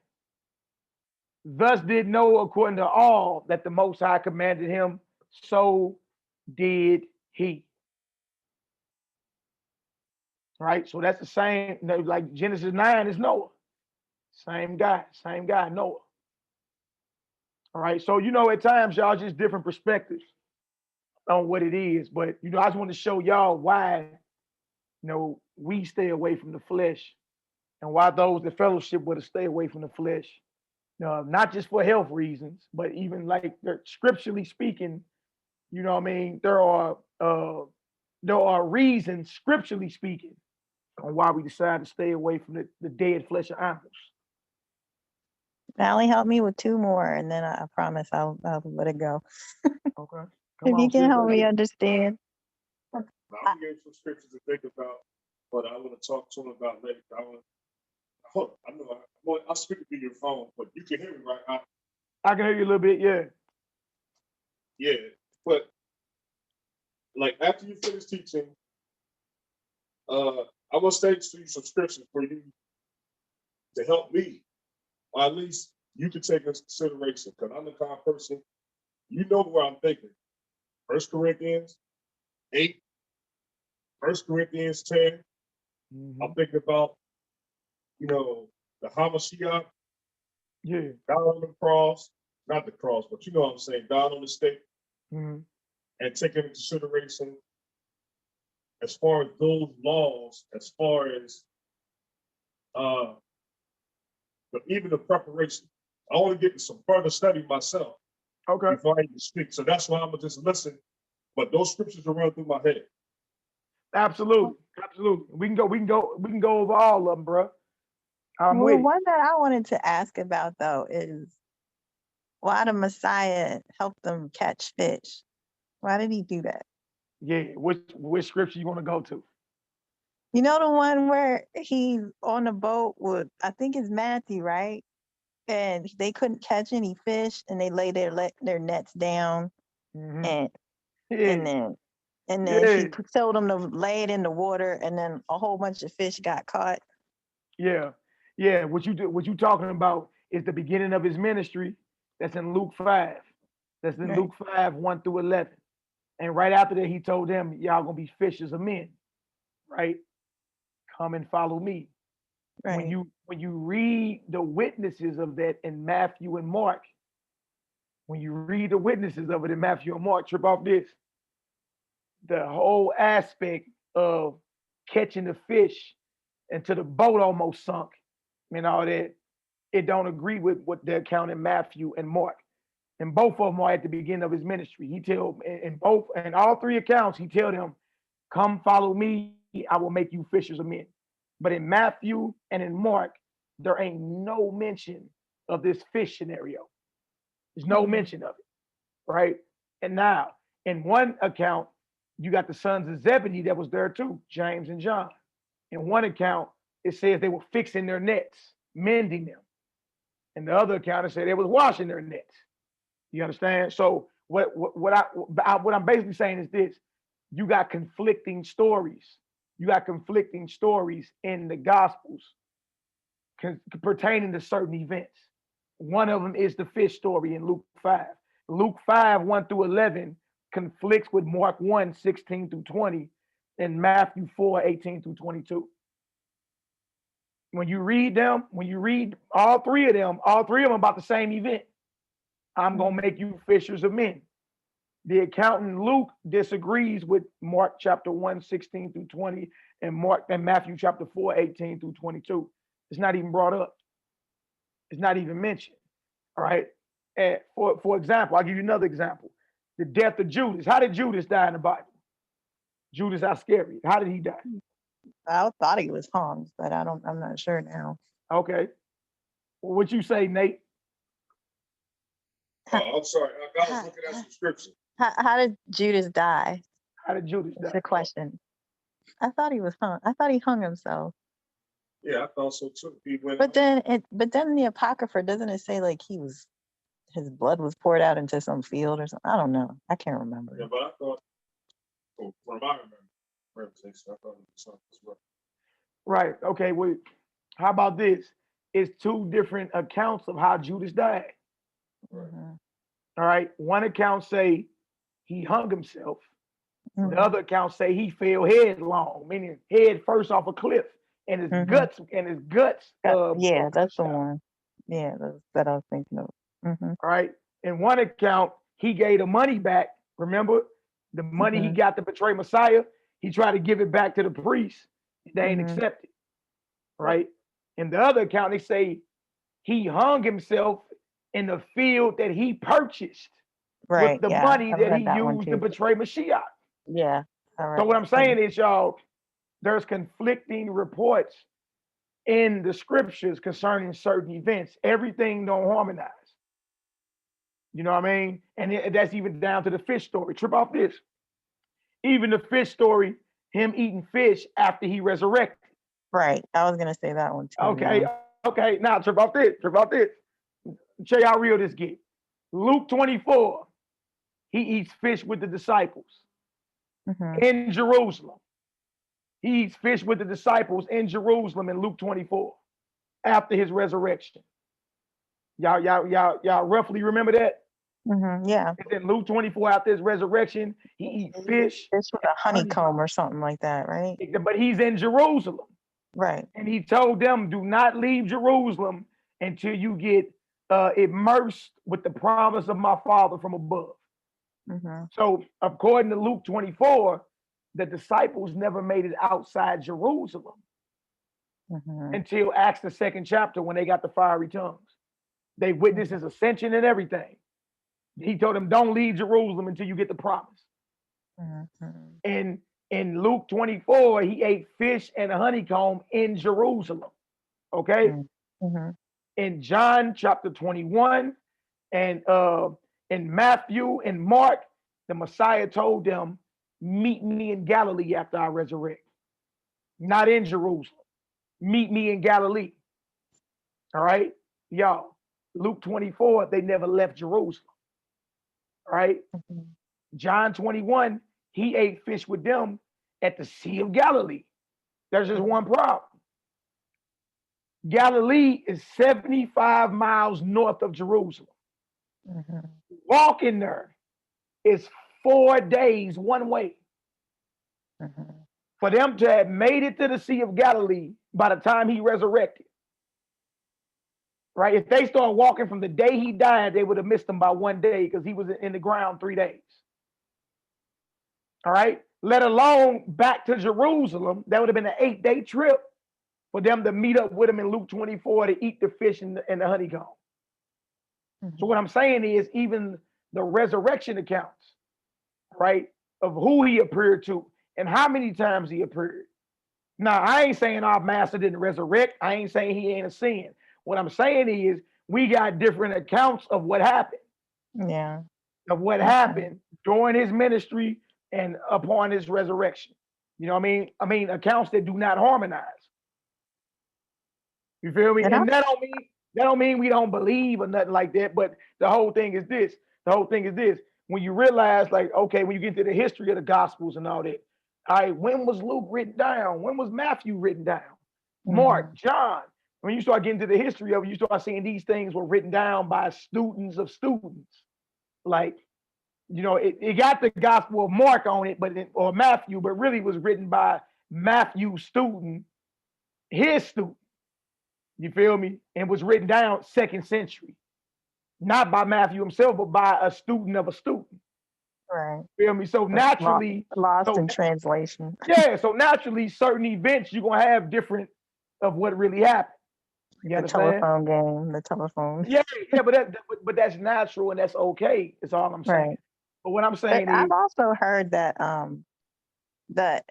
Thus did Noah according to all that the Most High commanded him, so did he. Right? So that's the same, like Genesis 9 is Noah. Same guy, Noah. All right. So, at times, y'all, just different perspectives on what it is. But, I just want to show y'all why, we stay away from the flesh, and why those that fellowship with us stay away from the flesh. Not just for health reasons, but even like scripturally speaking, there are reasons, scripturally speaking, on why we decide to stay away from the dead flesh of animals. Valley, help me with 2 more, and then I promise I'll let it go. Okay. If you can help me understand. I'll give some scriptures to think about, but I want to talk to him about later. I'll speak to your phone, but you can hear me, right? I can hear you a little bit, yeah. Yeah, but like after you finish teaching, I will state to you some scriptures for you to help me, or at least you can take into consideration, because I'm the kind of person, where I'm thinking. 1 Corinthians 8, 1 Corinthians 10. I'm thinking about, the Hamashiach, Yeah. down on the cross, not the cross, but you know what I'm saying, down on the stake, and taking into consideration as far as those laws, as far as but even the preparation. I want to get some further study myself before I even speak. So that's why I'm gonna just listen. But those scriptures are running through my head. Absolutely. We can go over all of them, bro. I'm with it. One that I wanted to ask about though is why the Messiah helped them catch fish. Why did he do that? Yeah, which scripture you want to go to? You know the one where he's on the boat with, I think it's Matthew, right? And they couldn't catch any fish, and they lay their nets down, and then he told them to lay it in the water, and then a whole bunch of fish got caught. Yeah. What you talking about is the beginning of his ministry. That's in Luke 5. That's in Luke 5, 1 through 11. And right after that, he told them, y'all gonna be fishers of men, right? Come and follow me. Right. When you read the witnesses of that in Matthew and Mark, trip off this. The whole aspect of catching the fish until the boat almost sunk and all that, it don't agree with what they're counting Matthew and Mark. And both of them are at the beginning of his ministry. He tell in all three accounts, he tell them, come follow me, I will make you fishers of men. But in Matthew and in Mark, there ain't no mention of this fish scenario. There's no mention of it, right? And now, in one account, you got the sons of Zebedee that was there too, James and John. In one account, it says they were fixing their nets, mending them. In the other account, it said they was washing their nets. You understand? So what I'm basically saying is this: you got conflicting stories. You got conflicting stories in the Gospels pertaining to certain events. One of them is the fish story in Luke 5. Luke 5, 1 through 11 conflicts with Mark 1, 16 through 20, and Matthew 4, 18 through 22. When you read all three of them about the same event. I'm going to make you fishers of men. The account in Luke disagrees with Mark chapter 1, 16 through 20, and Matthew chapter 4, 18 through 22. It's not even brought up. It's not even mentioned. All right. And for example, I'll give you another example. The death of Judas. How did Judas die in the Bible? Judas Iscariot. How did he die? I thought he was hung, but I'm not sure now. Okay. What you say, Nate? I'm sorry. I was looking at some scripture. How did Judas die? How did Judas die? That's the question. I thought he was hung. I thought he hung himself. Yeah, I thought so too. But then in the Apocrypha, doesn't it say like his blood was poured out into some field or something? I don't know. I can't remember. Yeah, but I thought, from my reputation, I thought it was something as well. Right. Okay. Well, how about this? It's two different accounts of how Judas died. Mm-hmm. All right. One account say he hung himself. Mm-hmm. The other account say he fell headlong, meaning head first off a cliff, and his guts. Yeah, that's the one. Yeah, that's that I was thinking of. Mm-hmm. All right. In one account, he gave the money back. Remember, the money he got to betray Messiah, he tried to give it back to the priests. They ain't accepted. Right. In the other account, they say he hung himself in the field that he purchased with the money that he used to betray Mashiach. Yeah. So what I'm saying is, y'all, there's conflicting reports in the scriptures concerning certain events. Everything don't harmonize. You know what I mean? And that's even down to the fish story. Trip off this. Even the fish story, him eating fish after he resurrected. Right. I was going to say that one too. Okay. Yeah. Okay. Now trip off this. Show you how real this gets. Luke 24, he eats fish with the disciples in Jerusalem. He eats fish with the disciples in Jerusalem in Luke 24 after his resurrection. Y'all roughly remember that? Yeah. It's in Luke 24 after his resurrection. He eats fish. Fish with a honeycomb or something like that, right? But he's in Jerusalem. Right. And he told them, do not leave Jerusalem until you get immersed with the promise of my Father from above. So according to Luke 24, the disciples never made it outside Jerusalem until Acts the 2nd chapter when they got the fiery tongues. They witnessed his ascension and everything. He told them, don't leave Jerusalem until you get the promise. And in Luke 24, he ate fish and a honeycomb in Jerusalem. Okay? In John chapter 21 and in Matthew and Mark, the Messiah told them, meet me in Galilee after I resurrect. Not in Jerusalem. Meet me in Galilee. All right? Y'all, Luke 24, they never left Jerusalem. All right? John 21, he ate fish with them at the Sea of Galilee. There's just one problem. Galilee is 75 miles north of Jerusalem. Walking there is 4 days one way. For them to have made it to the Sea of Galilee by the time he resurrected. Right? If they start walking from the day he died, they would have missed him by 1 day because he was in the ground 3 days. All right? Let alone back to Jerusalem, that would have been an 8-day trip for them to meet up with him in Luke 24 to eat the fish and the honeycomb. So what I'm saying is even the resurrection accounts, right, of who he appeared to and how many times he appeared. Now, I ain't saying our master didn't resurrect. I ain't saying he ain't a sin. What I'm saying is we got different accounts of what happened. Yeah. Of what happened during his ministry and upon his resurrection. You know what I mean? I mean, accounts that do not harmonize. You feel me? And that don't mean we don't believe or nothing like that. But the whole thing is this. When you realize, like, okay, when you get to the history of the Gospels and all that, all right, when was Luke written down? When was Matthew written down? Mark, John. When you start getting to the history of it, you start seeing these things were written down by students of students. Like, you know, it got the Gospel of Mark on it, or Matthew, but really was written by Matthew's student, his student. You feel me? And was written down 2nd century. Not by Matthew himself, but by a student of a student. Right. You feel me? So naturally lost in translation. Yeah, so naturally certain events you're gonna have different of what really happened. You understand? Telephone game, the telephone. Yeah, but that's natural and that's okay. That's all I'm saying. Right. But what I'm saying is, I've also heard that the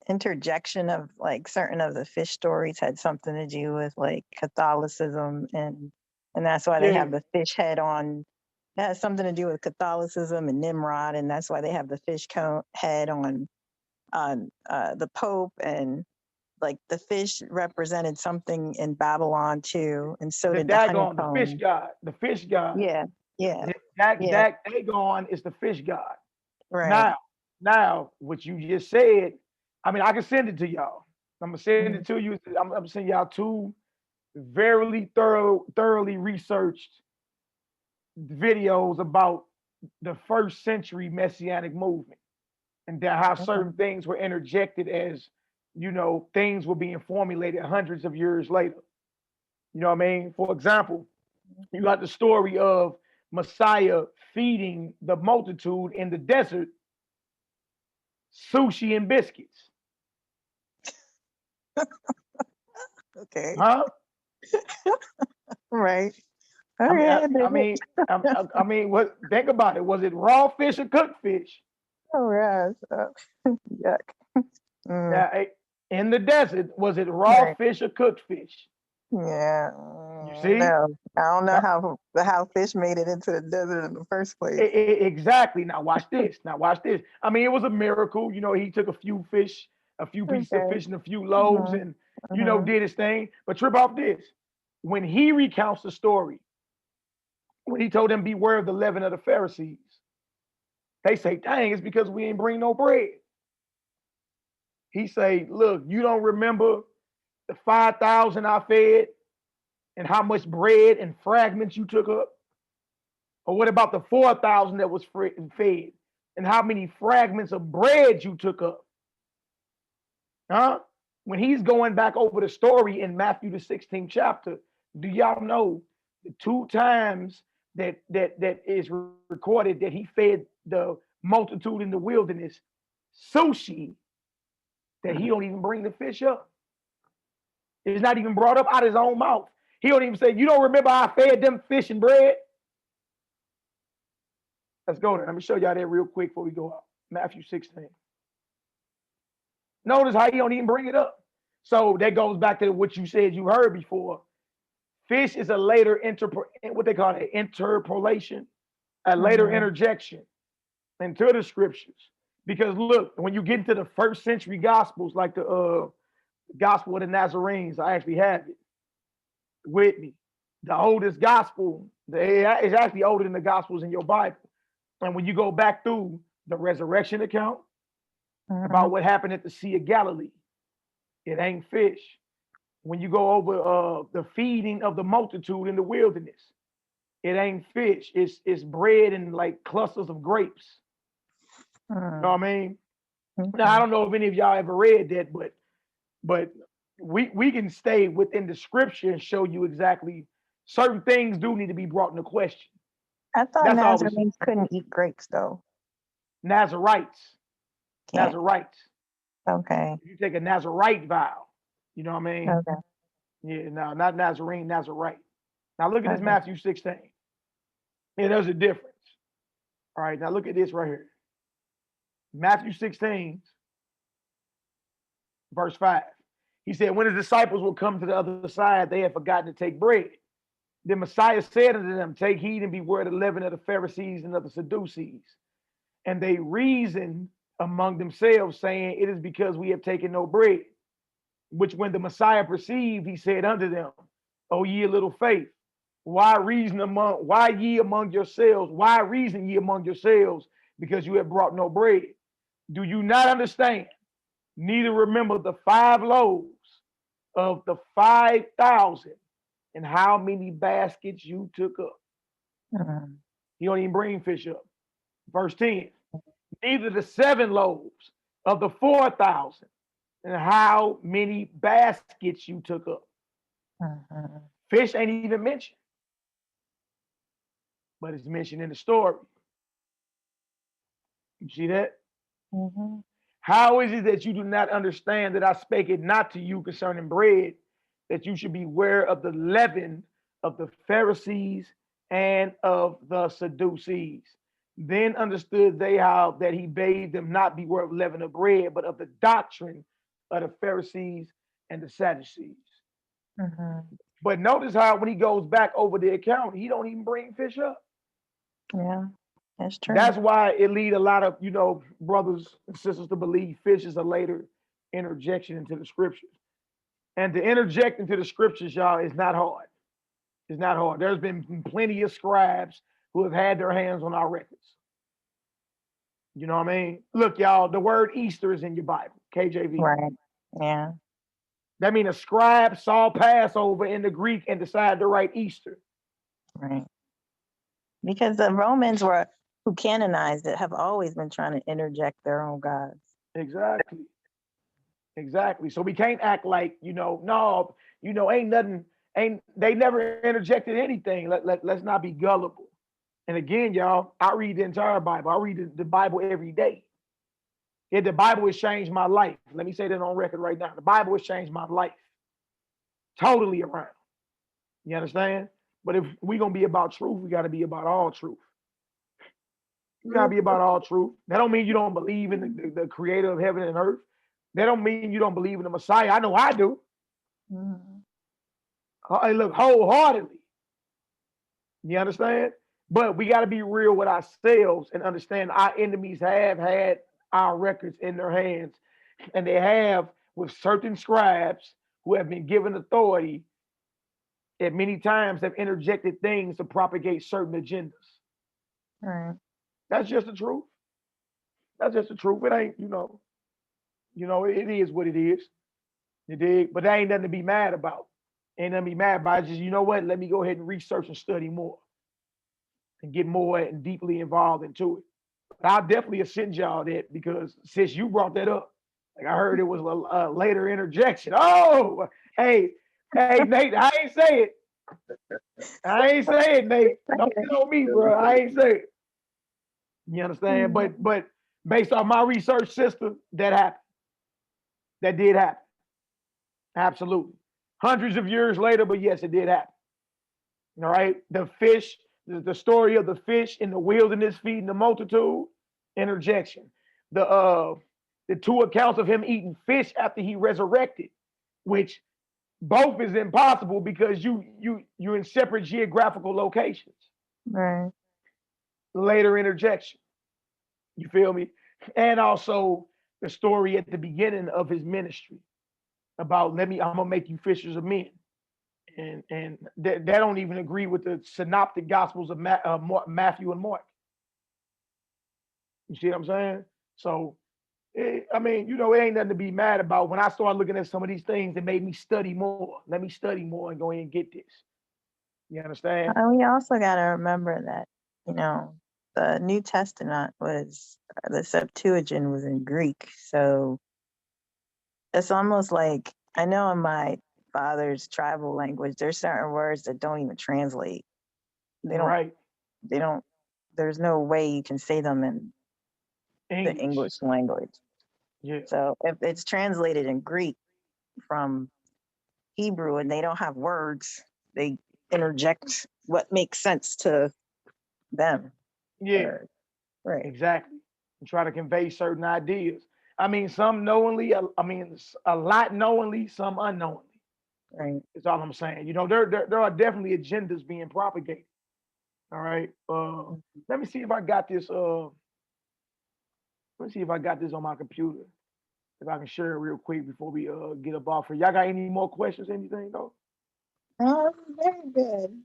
interjection of like certain of the fish stories had something to do with like Catholicism, and that's why they have the fish head on. That has something to do with Catholicism and Nimrod, and that's why they have the fish head on the Pope, and like the fish represented something in Babylon too, and so did the honeycomb. The fish god. Yeah. Dagon is the fish god. Right. Now, what you just said, I mean, I can send it to y'all. I'm gonna send it to you. I'm gonna send y'all 2 very thoroughly researched videos about the 1st century Messianic movement and how certain things were interjected as, you know, things were being formulated hundreds of years later. You know what I mean? For example, you got the story of Messiah feeding the multitude in the desert sushi and biscuits. Okay. Huh? Right. I mean, what? Think about it. Was it raw fish or cooked fish? Oh yes. Yuck. Now, in the desert, was it raw fish or cooked fish? Yeah. You see? No, I don't know how fish made it into the desert in the first place. Exactly. Now watch this. I mean, it was a miracle. You know, he took a few pieces of fish and a few loaves, and you know, did his thing. But trip off this. When he recounts the story, when he told them, beware of the leaven of the Pharisees, they say, dang, it's because we ain't bring no bread. He say, look, you don't remember the 5,000 I fed and how much bread and fragments you took up? Or what about the 4,000 that was fed? And how many fragments of bread you took up? Huh? When he's going back over the story in Matthew the 16th chapter, do y'all know the 2 times that is recorded that he fed the multitude in the wilderness sushi, that he don't even bring the fish up? It's not even brought up out of his own mouth. He don't even say, you don't remember I fed them fish and bread? Let's go there. Let me show y'all that real quick before we go out. Matthew 16. Notice how he don't even bring it up. So that goes back to what you said you heard before. Fish is a later what they call it, interpolation, a later interjection into the scriptures. Because look, when you get into the first century gospels, like the Gospel of the Nazarenes, I actually have it with me. The oldest gospel, it's actually older than the gospels in your Bible. And when you go back through the resurrection account about what happened at the Sea of Galilee, it ain't fish. When you go over the feeding of the multitude in the wilderness, it ain't fish. It's bread and like clusters of grapes. You know what I mean? Now I don't know if any of y'all ever read that, but we can stay within the scripture and show you exactly certain things do need to be brought into question. I thought Nazarenes couldn't eat grapes though. Nazarites. Can't. Nazarites. Okay. You take a Nazarite vow. You know what I mean? Okay. Yeah, no, not Nazarene, Nazarite. Now look at this Okay. Matthew 16. Yeah, there's a difference. All right, now look at this right here. Matthew 16, verse 5. He said, when his disciples will come to the other side, they had forgotten to take bread. The Messiah said unto them, take heed and beware the leaven of the Pharisees and of the Sadducees. And they reasoned among themselves, saying, it is because we have taken no bread. Which when the Messiah perceived, he said unto them, O ye of little faith, why reason ye among yourselves? Why reason ye among yourselves? Because you have brought no bread. Do you not understand? Neither remember the 5 loaves of the 5,000 and how many baskets you took up. You don't even bring fish up. Verse 10. Neither the 7 loaves of the 4,000 and how many baskets you took up. Fish ain't even mentioned, but it's mentioned in the story. You see that? How is it that you do not understand that I spake it not to you concerning bread, that you should beware of the leaven of the Pharisees and of the Sadducees? Then understood they how that he bade them not beware of leaven of bread, but of the doctrine of the Pharisees and the Sadducees. But notice how when he goes back over the account, he don't even bring fish up. Yeah, that's true. That's why it lead a lot of, brothers and sisters to believe fish is a later interjection into the scriptures. And to interject into the scriptures, y'all, is not hard. It's not hard. There's been plenty of scribes who have had their hands on our records. You know what I mean? Look, y'all, the word Easter is in your Bible, KJV. Right. Yeah. That means a scribe saw Passover in the Greek and decided to write Easter. Right. Because the Romans who canonized it have always been trying to interject their own gods. Exactly. So we can't act like, ain't nothing, they never interjected anything. Let's not be gullible. And again, y'all, I read the entire Bible. I read the Bible every day. Yeah, the Bible has changed my life. Let me say that on record right now. The Bible has changed my life. Totally around. You understand? But if we're going to be about truth, we got to be about all truth. You got to be about all truth. That don't mean you don't believe in the creator of heaven and earth. That don't mean you don't believe in the Messiah. I know I do. I look wholeheartedly. You understand? But we got to be real with ourselves and understand our enemies have had our records in their hands. And they have with certain scribes who have been given authority at many times have interjected things to propagate certain agendas. Right. That's just the truth. That's just the truth. It ain't, it is what it is. You dig? But that ain't nothing to be mad about. Ain't nothing to be mad about. It's just, you know what? Let me go ahead and research and study more. and get more and deeply involved into it. But I'll definitely send y'all that because since you brought that up, like I heard it was a later interjection. Oh, hey, Nate, I ain't say it. I ain't say it, Nate. Don't get on me, bro. I ain't say it. You understand? But based on my research, sister, that happened. That did happen. Absolutely. Hundreds of years later, but yes, it did happen. All right. The fish, the story of the fish in the wilderness feeding the multitude, interjection. The two accounts of him eating fish after he resurrected, which both is impossible because you're in separate geographical locations. Right. Later interjection. You feel me? And also the story at the beginning of his ministry about I'm gonna make you fishers of men. And that don't even agree with the synoptic gospels of Matthew and Mark. You see what I'm saying? So, I mean, it ain't nothing to be mad about. When I started looking at some of these things, it made me study more. Let me study more and go ahead and get this. You understand? And we also got to remember that, the New Testament the Septuagint was in Greek. So it's almost like, I know in my father's tribal language, there's certain words that don't even translate. There's no way you can say them in the English language. Yeah. So if it's translated in Greek from Hebrew and they don't have words, they interject what makes sense to them. Yeah. Right. Exactly. And try to convey certain ideas. I mean, some knowingly, a lot knowingly, some unknowingly. Right. That's all I'm saying. There are definitely agendas being propagated. All right. Let me see if I got this. Let me see if I got this on my computer. If I can share it real quick before we get up off here. Y'all got any more questions? Anything though? Very good.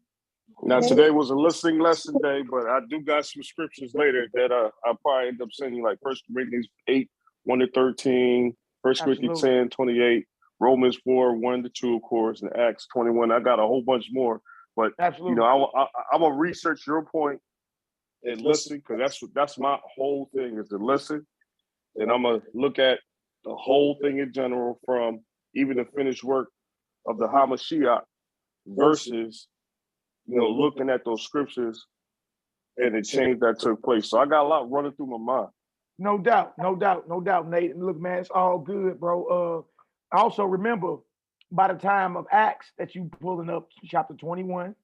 Now today was a listening lesson day, but I do got some scriptures later that I'll probably end up sending, like 1 Corinthians 8, 1-13, 1 Corinthians 10, 28, Romans 4, 1-2, of course, and Acts 21. I got a whole bunch more, but absolutely. I'm gonna research your point and listen, because that's my whole thing is to listen, and I'm gonna look at the whole thing in general, from even the finished work of the HaMashiach versus looking at those scriptures and the change that took place. So I got a lot running through my mind. No doubt, Nate. And look, man, it's all good, bro. Also remember, by the time of Acts that you pulling up, chapter 21,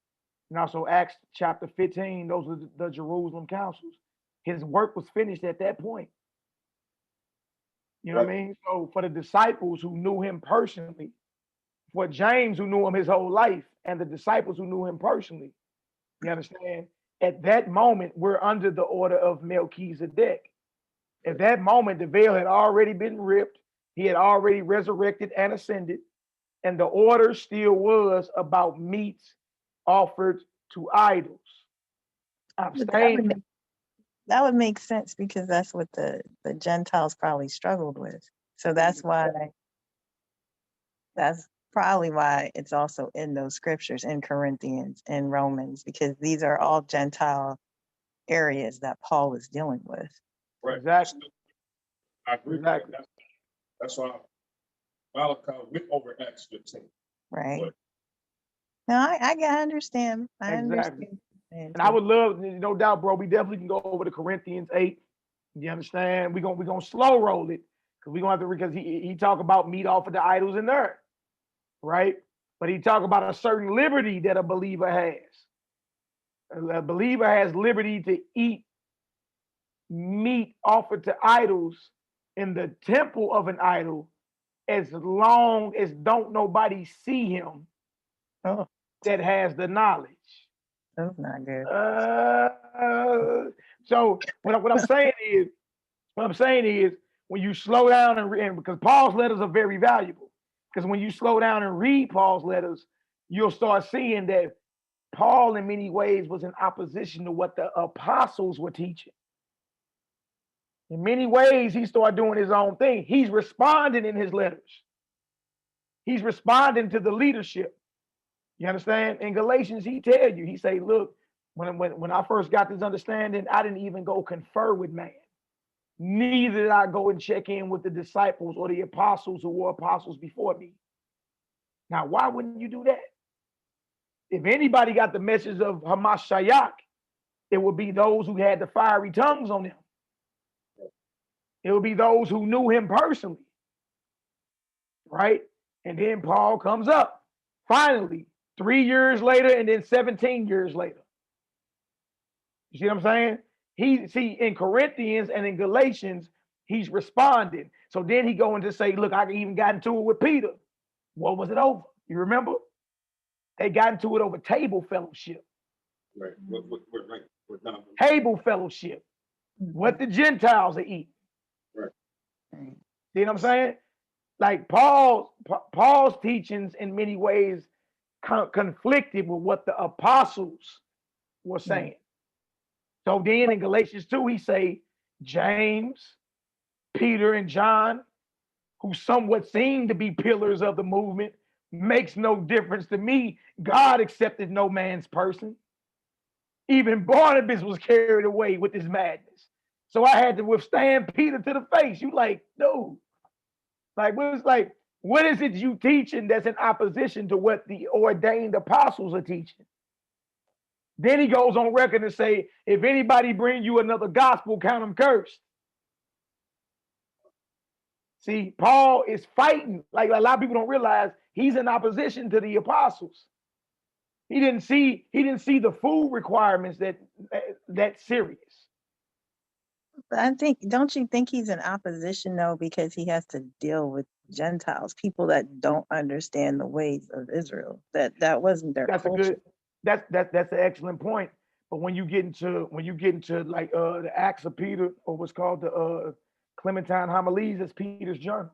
and also Acts chapter 15, those are the Jerusalem councils. His work was finished at that point. You know what I mean? So for the disciples who knew him personally, for James who knew him his whole life, and the disciples who knew him personally, you understand? At that moment, we're under the order of Melchizedek. At that moment, the veil had already been ripped. He had already resurrected and ascended. And the order still was about meats offered to idols. Abstain. That would make sense, because that's what the Gentiles probably struggled with. So that's probably why it's also in those scriptures, in Corinthians and Romans, because these are all Gentile areas that Paul is dealing with. Right. Exactly. I agree. Exactly. That's why Malachi went over Acts 15. Right. But, no, I understand. I understand. And I would love, no doubt, bro, we definitely can go over to Corinthians 8. You understand? We're gonna slow roll it, because we're gonna have to, because he talk about meat offered to idols in there. Right? But he talk about a certain liberty that a believer has. A believer has liberty to eat meat offered to idols in the temple of an idol, as long as don't nobody see him that has the knowledge. That's not good. So what I'm saying is, when you slow down and because Paul's letters are very valuable, because when you slow down and read Paul's letters, you'll start seeing that Paul in many ways was in opposition to what the apostles were teaching. In many ways, he started doing his own thing. He's responding in his letters. He's responding to the leadership. You understand? In Galatians, he say, look, When I first got this understanding, I didn't even go confer with man. Neither did I go and check in with the disciples or the apostles who were apostles before me. Now, why wouldn't you do that? If anybody got the message of Hamashiach, it would be those who had the fiery tongues on them. It would be those who knew him personally, right? And then Paul comes up, finally, 3 years later, and then 17 years later. You see what I'm saying? In Corinthians and in Galatians, he's responding. So then he going to say, look, I even got into it with Peter. What was it over? You remember? They got into it over table fellowship. Right. Right. Table fellowship. What the Gentiles are eating. Right. See what I'm saying? Like Paul's teachings in many ways conflicted with what the apostles were saying. So then in Galatians 2, he say James, Peter, and John, who somewhat seem to be pillars of the movement, makes no difference to me. God accepted no man's person. Even Barnabas was carried away with his madness. So I had to withstand Peter to the face. You like, dude, what is it you teaching that's in opposition to what the ordained apostles are teaching? Then he goes on record and say, if anybody bring you another gospel, count them cursed. See, Paul is fighting. Like a lot of people don't realize he's in opposition to the apostles. He didn't see the food requirements that serious. But don't you think he's in opposition though, because he has to deal with Gentiles, people that don't understand the ways of Israel, that wasn't their culture. That's an excellent point. But when you get into like the Acts of Peter, or what's called the Clementine homilies, that's Peter's journal,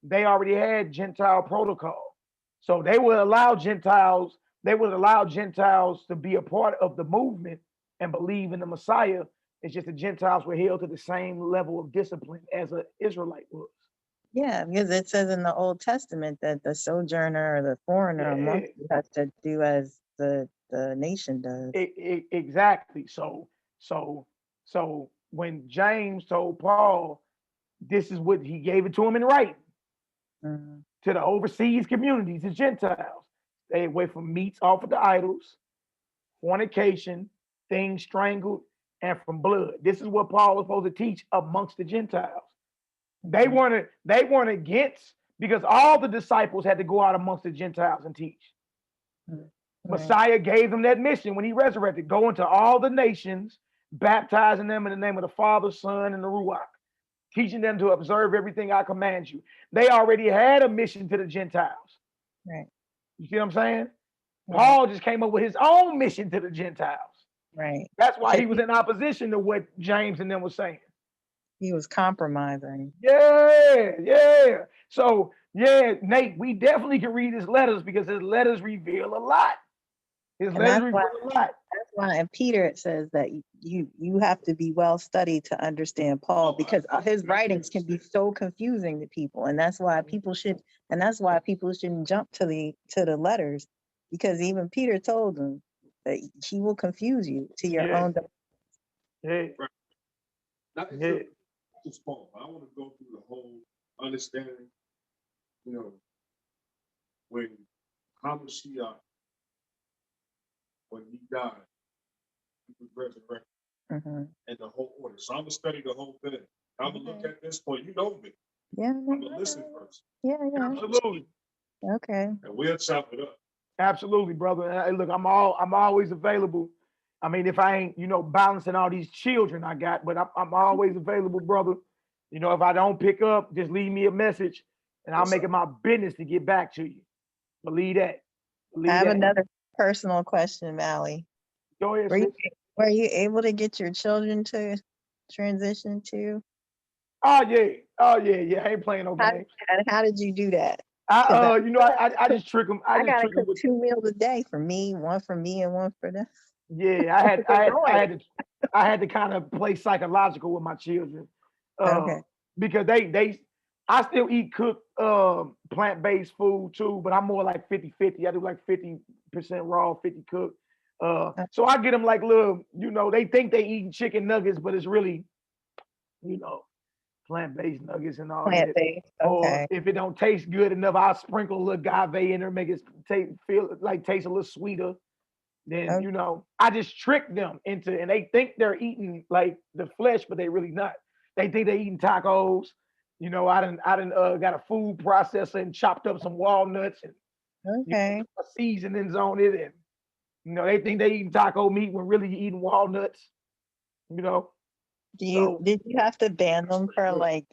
they already had Gentile protocol. So they would allow Gentiles to be a part of the movement and believe in the Messiah. It's just the Gentiles were held to the same level of discipline as an Israelite was. Yeah, because it says in the Old Testament that the sojourner or the foreigner amongst you has to do as the nation does. Exactly. So when James told Paul, this is what he gave it to him in writing, to the overseas communities, the Gentiles. Stay away from meats offered to idols, fornication, things strangled, and from blood. This is what Paul was supposed to teach amongst the Gentiles. They weren't against, because all the disciples had to go out amongst the Gentiles and teach. Messiah gave them that mission when he resurrected, go into all the nations, baptizing them in the name of the Father, Son, and the Ruach, teaching them to observe everything I command you. They already had a mission to the Gentiles. Right. You see what I'm saying? Right. Paul just came up with his own mission to the Gentiles. Right. That's why he was in opposition to what James and them was saying. He was compromising. Yeah. So, yeah, Nate, we definitely can read his letters because his letters reveal a lot. That's why in Peter it says that you have to be well studied to understand Paul, because his writings can be so confusing to people, and that's why people shouldn't jump to the letters, because even Peter told them that he will confuse you to your own. Yeah. Just Paul. I want to go through the whole understanding. When Hamashiach, when he died, he was resurrected, and the whole order. So I'm gonna study the whole thing. I'm gonna look at this point. You know me. Yeah. I'm gonna listen first. Yeah. Absolutely. Okay. And we'll chop it up. Absolutely, brother. And look, I'm always available. I mean, if I ain't, balancing all these children I got, but I'm always available, brother. If I don't pick up, just leave me a message, and I'll make it my business to get back to you. Believe that. I have another personal question, Mally. Go ahead, were you able to get your children to transition to? Oh yeah. I ain't playing no games. And how did you do that? I just trick them. I gotta cook 2 meals a day for me, one for me and one for them. Yeah, I had to kind of play psychological with my children, because I still eat cooked plant-based food too, but I'm more like 50-50. I do like 50% raw, 50 cooked. So I get them like little, they think they eating chicken nuggets, but it's really, plant-based nuggets and all that. Plant-based, Or okay. if it don't taste good enough, I'll sprinkle a little agave in there, make it taste a little sweeter. Then, Okay. I just trick them into, and they think they're eating like the flesh, but they really not. They think they're eating tacos. I done got a food processor and chopped up some walnuts and Okay. seasonings on it. And, they think they eating taco meat when really you eating walnuts, So Did you have to ban them from like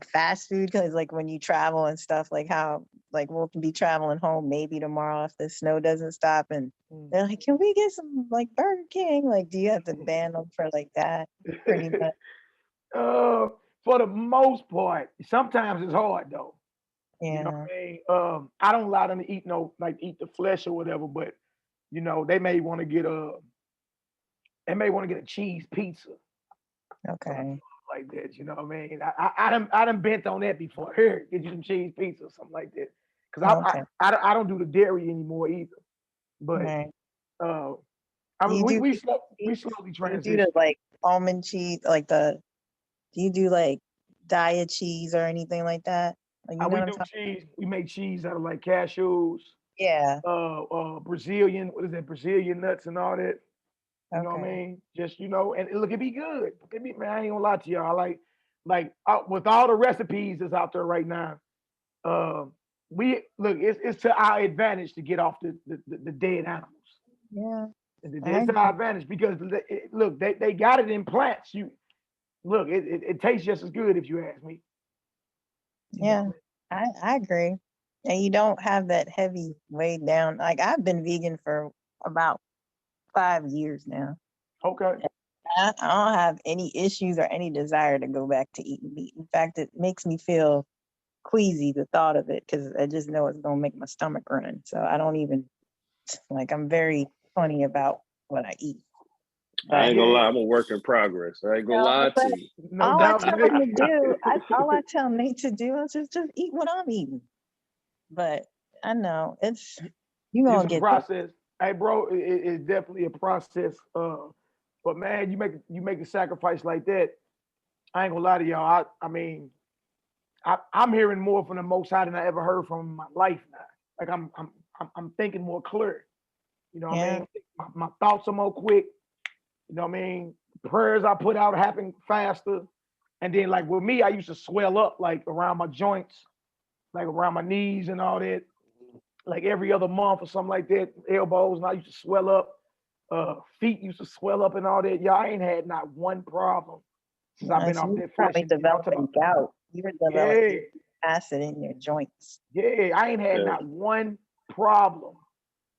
fast food? Because like when you travel and stuff, like how like we'll be traveling home maybe tomorrow if the snow doesn't stop, and they're like, can we get some like Burger King? Like, do you have to ban them for like that? Pretty much. For the most part, sometimes it's hard though. You know Yeah. what I mean? I don't allow them to eat eat the flesh or whatever, but they may want to get a cheese pizza. Okay. Like that, you know what I mean? I done bent on that before. Here, get you some cheese pizza or something like that. Because Okay. I don't do the dairy anymore either. But Right. I Do mean, you do we do slowly you do transition. the like almond cheese, like do you do like diet cheese or anything like that? Like, you know We what I'm do talking? cheese. We make cheese out of like cashews, Yeah. Brazilian, what is that? Brazilian nuts and all that. You know what I Okay. mean? Just and look, it be good. Man, I ain't gonna lie to y'all. Like with all the recipes that's out there right now, we look. It's to our advantage to get off the dead animals. Yeah. It's to our advantage because look, they got it in plants. Look, it tastes just as good if you ask me. Yeah, I agree. And you don't have that heavy weighed down. Like I've been vegan for about 5 years now. Okay. I don't have any issues or any desire to go back to eating meat. In fact, it makes me feel queasy the thought of it because I just know it's gonna make my stomach run. So I don't even I'm very funny about what I eat. I But ain't gonna lie, I'm a work in progress. I ain't gonna lie but to you. No all I doubt. tell them to do, all I tell Nate to do is just eat what I'm eating. But I know it's you It's gonna a get there. process. Hey, bro, it's definitely a process. But man, you make a sacrifice like that. I ain't gonna lie to y'all. I mean, I'm hearing more from the Most High than I ever heard from in my life now. Like I'm thinking more clear. You know what I Yeah. mean? My thoughts are more quick. You know what I mean? Prayers I put out happen faster. And then like with me, I used to swell up like around my joints, like around my knees and all that, like every other month or something like that. Elbows, and I used to swell up. Feet used to swell up and all that. Y'all ain't had not one problem since I've been So off you that flesh probably and meat. I'm talking developing gout. You're about, developing acid in your joints. yeah. I ain't had Yeah. not one problem.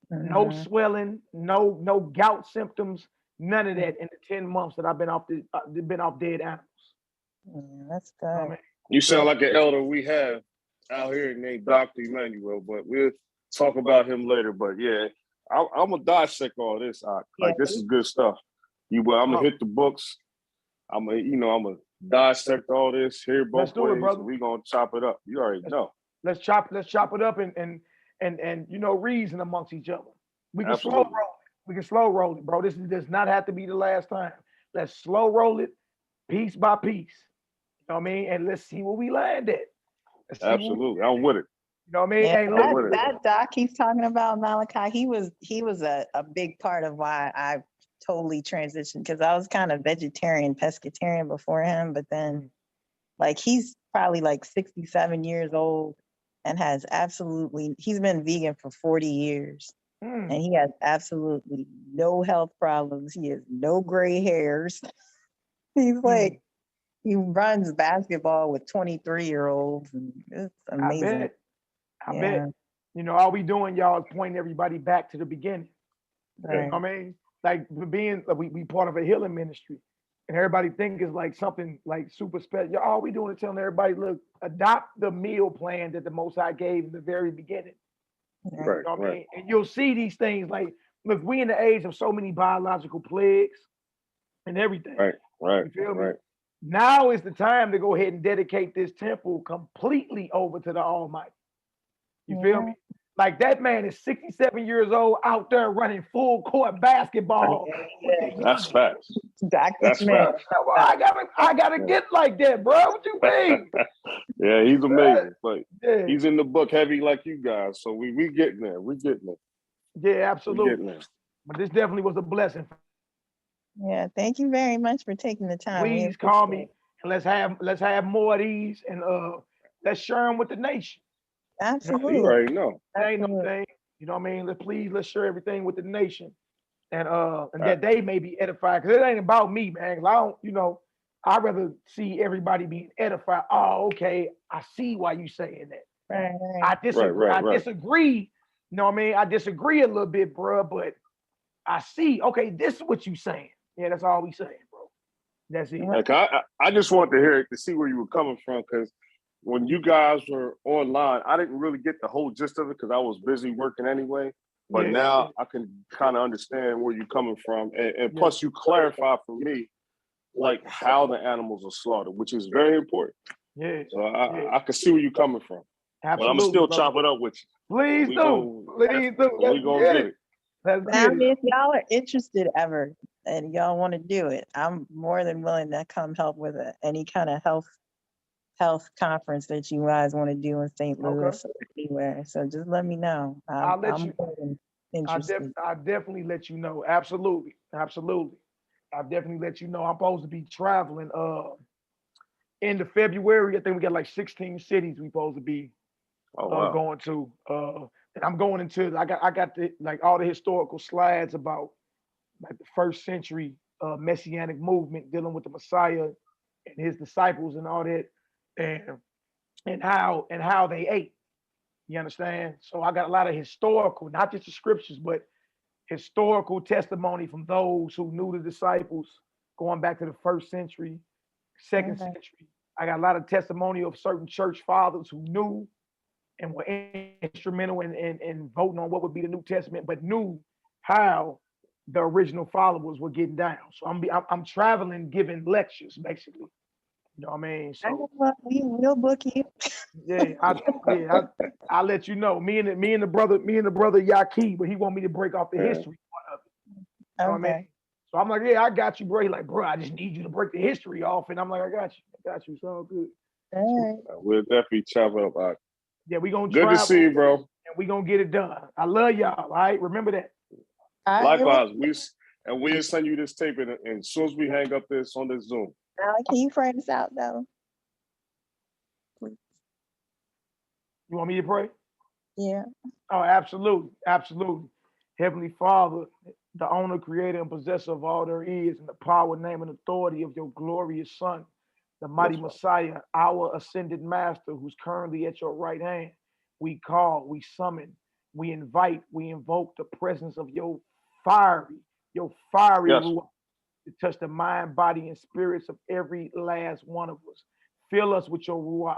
No Mhm. swelling, no gout symptoms, none of that in the 10 months that I've been off dead animals. Yeah, that's You know what I good. mean? You sound So, like an elder we have out here named Dr. Emmanuel, but we'll talk about him later. But yeah, I'm gonna dissect all this. Yeah. Like this is good stuff. I'm gonna hit the books. I'm gonna dissect all this, hear let's both do it, ways, brother. and we gonna chop it up. You already know. Let's chop it up and reason amongst each other. We can slow roll Absolutely. it. We can slow roll it, bro. This does not have to be the last time. Let's slow roll it piece by piece. You know what I mean? And let's see where we land at. Absolutely. I'm with it. You know what I mean? Yeah, Hey, I'm look, with it. that doc he's talking about, Malachi, he was a big part of why I totally transitioned, because I was kind of vegetarian, pescatarian before him, but then like he's probably like 67 years old and he's been vegan for 40 years and he has absolutely no health problems. He has no gray hairs. He's like, he runs basketball with 23-year-olds and it's amazing. I bet. All we doing, y'all, is pointing everybody back to the beginning. Right. I mean, like being we part of a healing ministry, and everybody think it's like something like super special. All we doing is telling everybody, look, adopt the meal plan that the Most High gave in the very beginning. Right. You know what I Right. mean? And you'll see these things like, look, we in the age of so many biological plagues and everything. Right. Right. You feel me? Right. Now is the time to go ahead and dedicate this temple completely over to the Almighty. You feel me? Like that man is 67 years old out there running full court basketball. That's facts. Dr. That's Man. facts. I gotta get like that, bro. What you mean? Yeah, he's amazing. But Yeah, he's in the book heavy like you guys. So we getting there. We getting there. yeah, We absolutely. getting there. But this definitely was a blessing. Yeah, thank you very much for taking the time. We Please call appreciate me and let's have more of these and let's share them with the nation. it. Absolutely. You already know. It ain't no Absolutely. thing. You know what I mean? Let's share everything with the nation. And that they may be edified. Because it ain't about me, man. 'Cause I don't, you know, I'd rather see everybody being edified. Oh, okay. I see why you saying that. Right. I disagree. Right. I disagree. You know what I mean? I disagree a little bit, bro, but I see, okay, this is what you saying. Yeah, that's all we saying, bro. That's it. Like I just wanted to hear it to see where you were coming from, because when you guys were online, I didn't really get the whole gist of it because I was busy working anyway. But Yeah. now I can kind of understand where you're coming from, and plus you clarify for me like how the animals are slaughtered, which is very important. Yeah. So I can see where you're coming from. Absolutely. But I'm gonna still brother. chop it up with you. Please We do. Please do. We gonna get it. Let's Now, get it. if y'all are interested ever and y'all want to do it, I'm more than willing to come help with any kind of health conference that you guys want to do in St. Louis or anywhere. So just let me know. I'll let you. more than interested. I definitely let you know. Absolutely. Absolutely. I definitely let you know. I'm supposed to be traveling end of February. I think we got like 16 cities we supposed to be going to. And I'm going into I got the like all the historical slides about like the first century messianic movement dealing with the Messiah and his disciples and all that, and how they ate. You understand? So I got a lot of historical, not just the scriptures, but historical testimony from those who knew the disciples going back to the first century, second century. I got a lot of testimony of certain church fathers who knew and were instrumental in voting on what would be the New Testament, but knew how the original followers were getting down. So I'm traveling, giving lectures, basically. You know what I mean? So we'll book you. yeah, I'll let you know. Me and the brother YAH'KI, but he want me to break off the history part of it. You know what I mean? So I'm like, yeah, I got you, bro. He's like, bro, I just need you to break the history off. And I'm like, I got you. It's all good. All right. We'll definitely chop it up. Yeah, we gonna good travel, to see you, bro. And we gonna get it done. I love y'all. All right, remember that. Likewise, we'll send you this tape, and as soon as we hang up this on this Zoom. Can you pray us out though? Please. You want me to pray? Yeah. Oh, absolutely, absolutely. Heavenly Father, the owner, creator, and possessor of all there is, and the power, name, and authority of your glorious Son, the mighty Messiah, our ascended Master, who's currently at your right hand. We call, we summon, we invite, we invoke the presence of your fiery Ruach to touch the mind, body, and spirits of every last one of us. Fill us with your Ruach,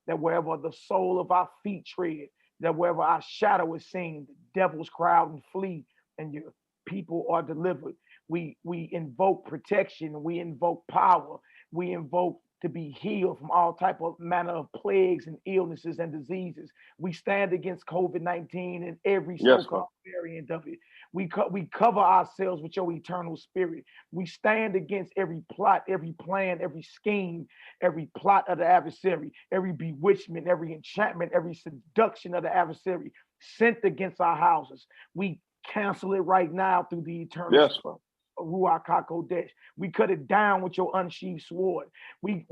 that wherever the sole of our feet tread, that wherever our shadow is seen, the devils crowd and flee, and your people are delivered. We invoke protection, we invoke power, we invoke to be healed from all type of manner of plagues and illnesses and diseases. We stand against COVID-19 and every so-called variant of it. We cover ourselves with your eternal spirit. We stand against every plot, every plan, every scheme, every plot of the adversary, every bewitchment, every enchantment, every seduction of the adversary sent against our houses. We cancel it right now through the eternal spirit. Ruach HaKodesh. We cut it down with your unsheathed sword. We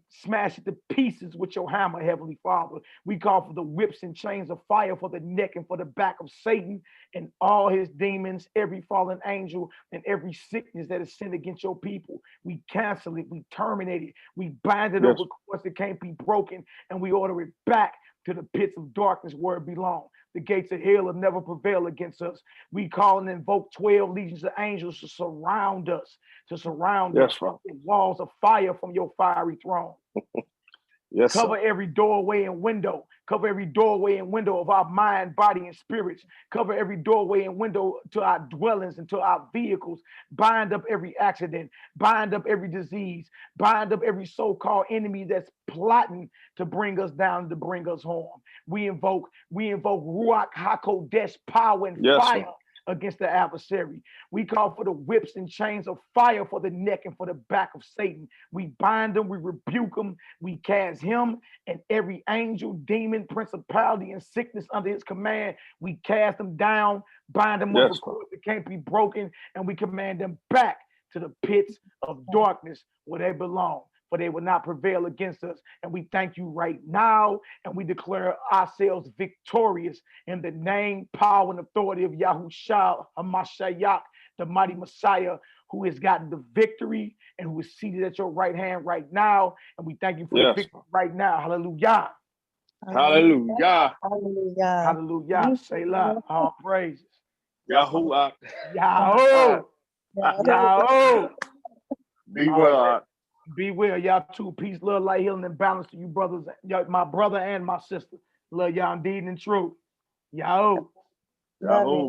smash it to pieces with your hammer, Heavenly Father. We call for the whips and chains of fire for the neck and for the back of Satan and all his demons, every fallen angel, and every sickness that is sent against your people. We cancel it, we terminate it, we bind it over course it can't be broken, and we order it back to the pits of darkness where it belongs. The gates of hell will never prevail against us. We call and invoke 12 legions of angels to surround us, us with walls of fire from your fiery throne. Yes, Cover sir. every doorway and window. Cover every doorway and window of our mind, body, and spirits. Cover every doorway and window to our dwellings and to our vehicles. Bind up every accident. Bind up every disease. Bind up every so-called enemy that's plotting to bring us down, to bring us harm. We invoke Ruach HaKodesh power and Yes, fire sir. against the adversary. We call for the whips and chains of fire for the neck and for the back of Satan. We bind them, we rebuke them, we cast him and every angel, demon, principality, and sickness under his command. We cast them down, bind them up Yes, with cords that can't be broken, and we command them back to the pits of darkness where they belong. For they will not prevail against us. And we thank you right now, and we declare ourselves victorious in the name, power, and authority of Yahushua HaMashiach, the mighty Messiah, who has gotten the victory and who is seated at your right hand right now. And we thank you for the Yes. victory right now. Hallelujah. Hallelujah. Hallelujah. Hallelujah. Selah. All praises. Yahuwah. Yahoo. Yahoo. Be well. Be well, y'all too. Peace, love, light, healing, and balance to you brothers, my brother and my sister. Love y'all indeed and true. Y'all. Love it.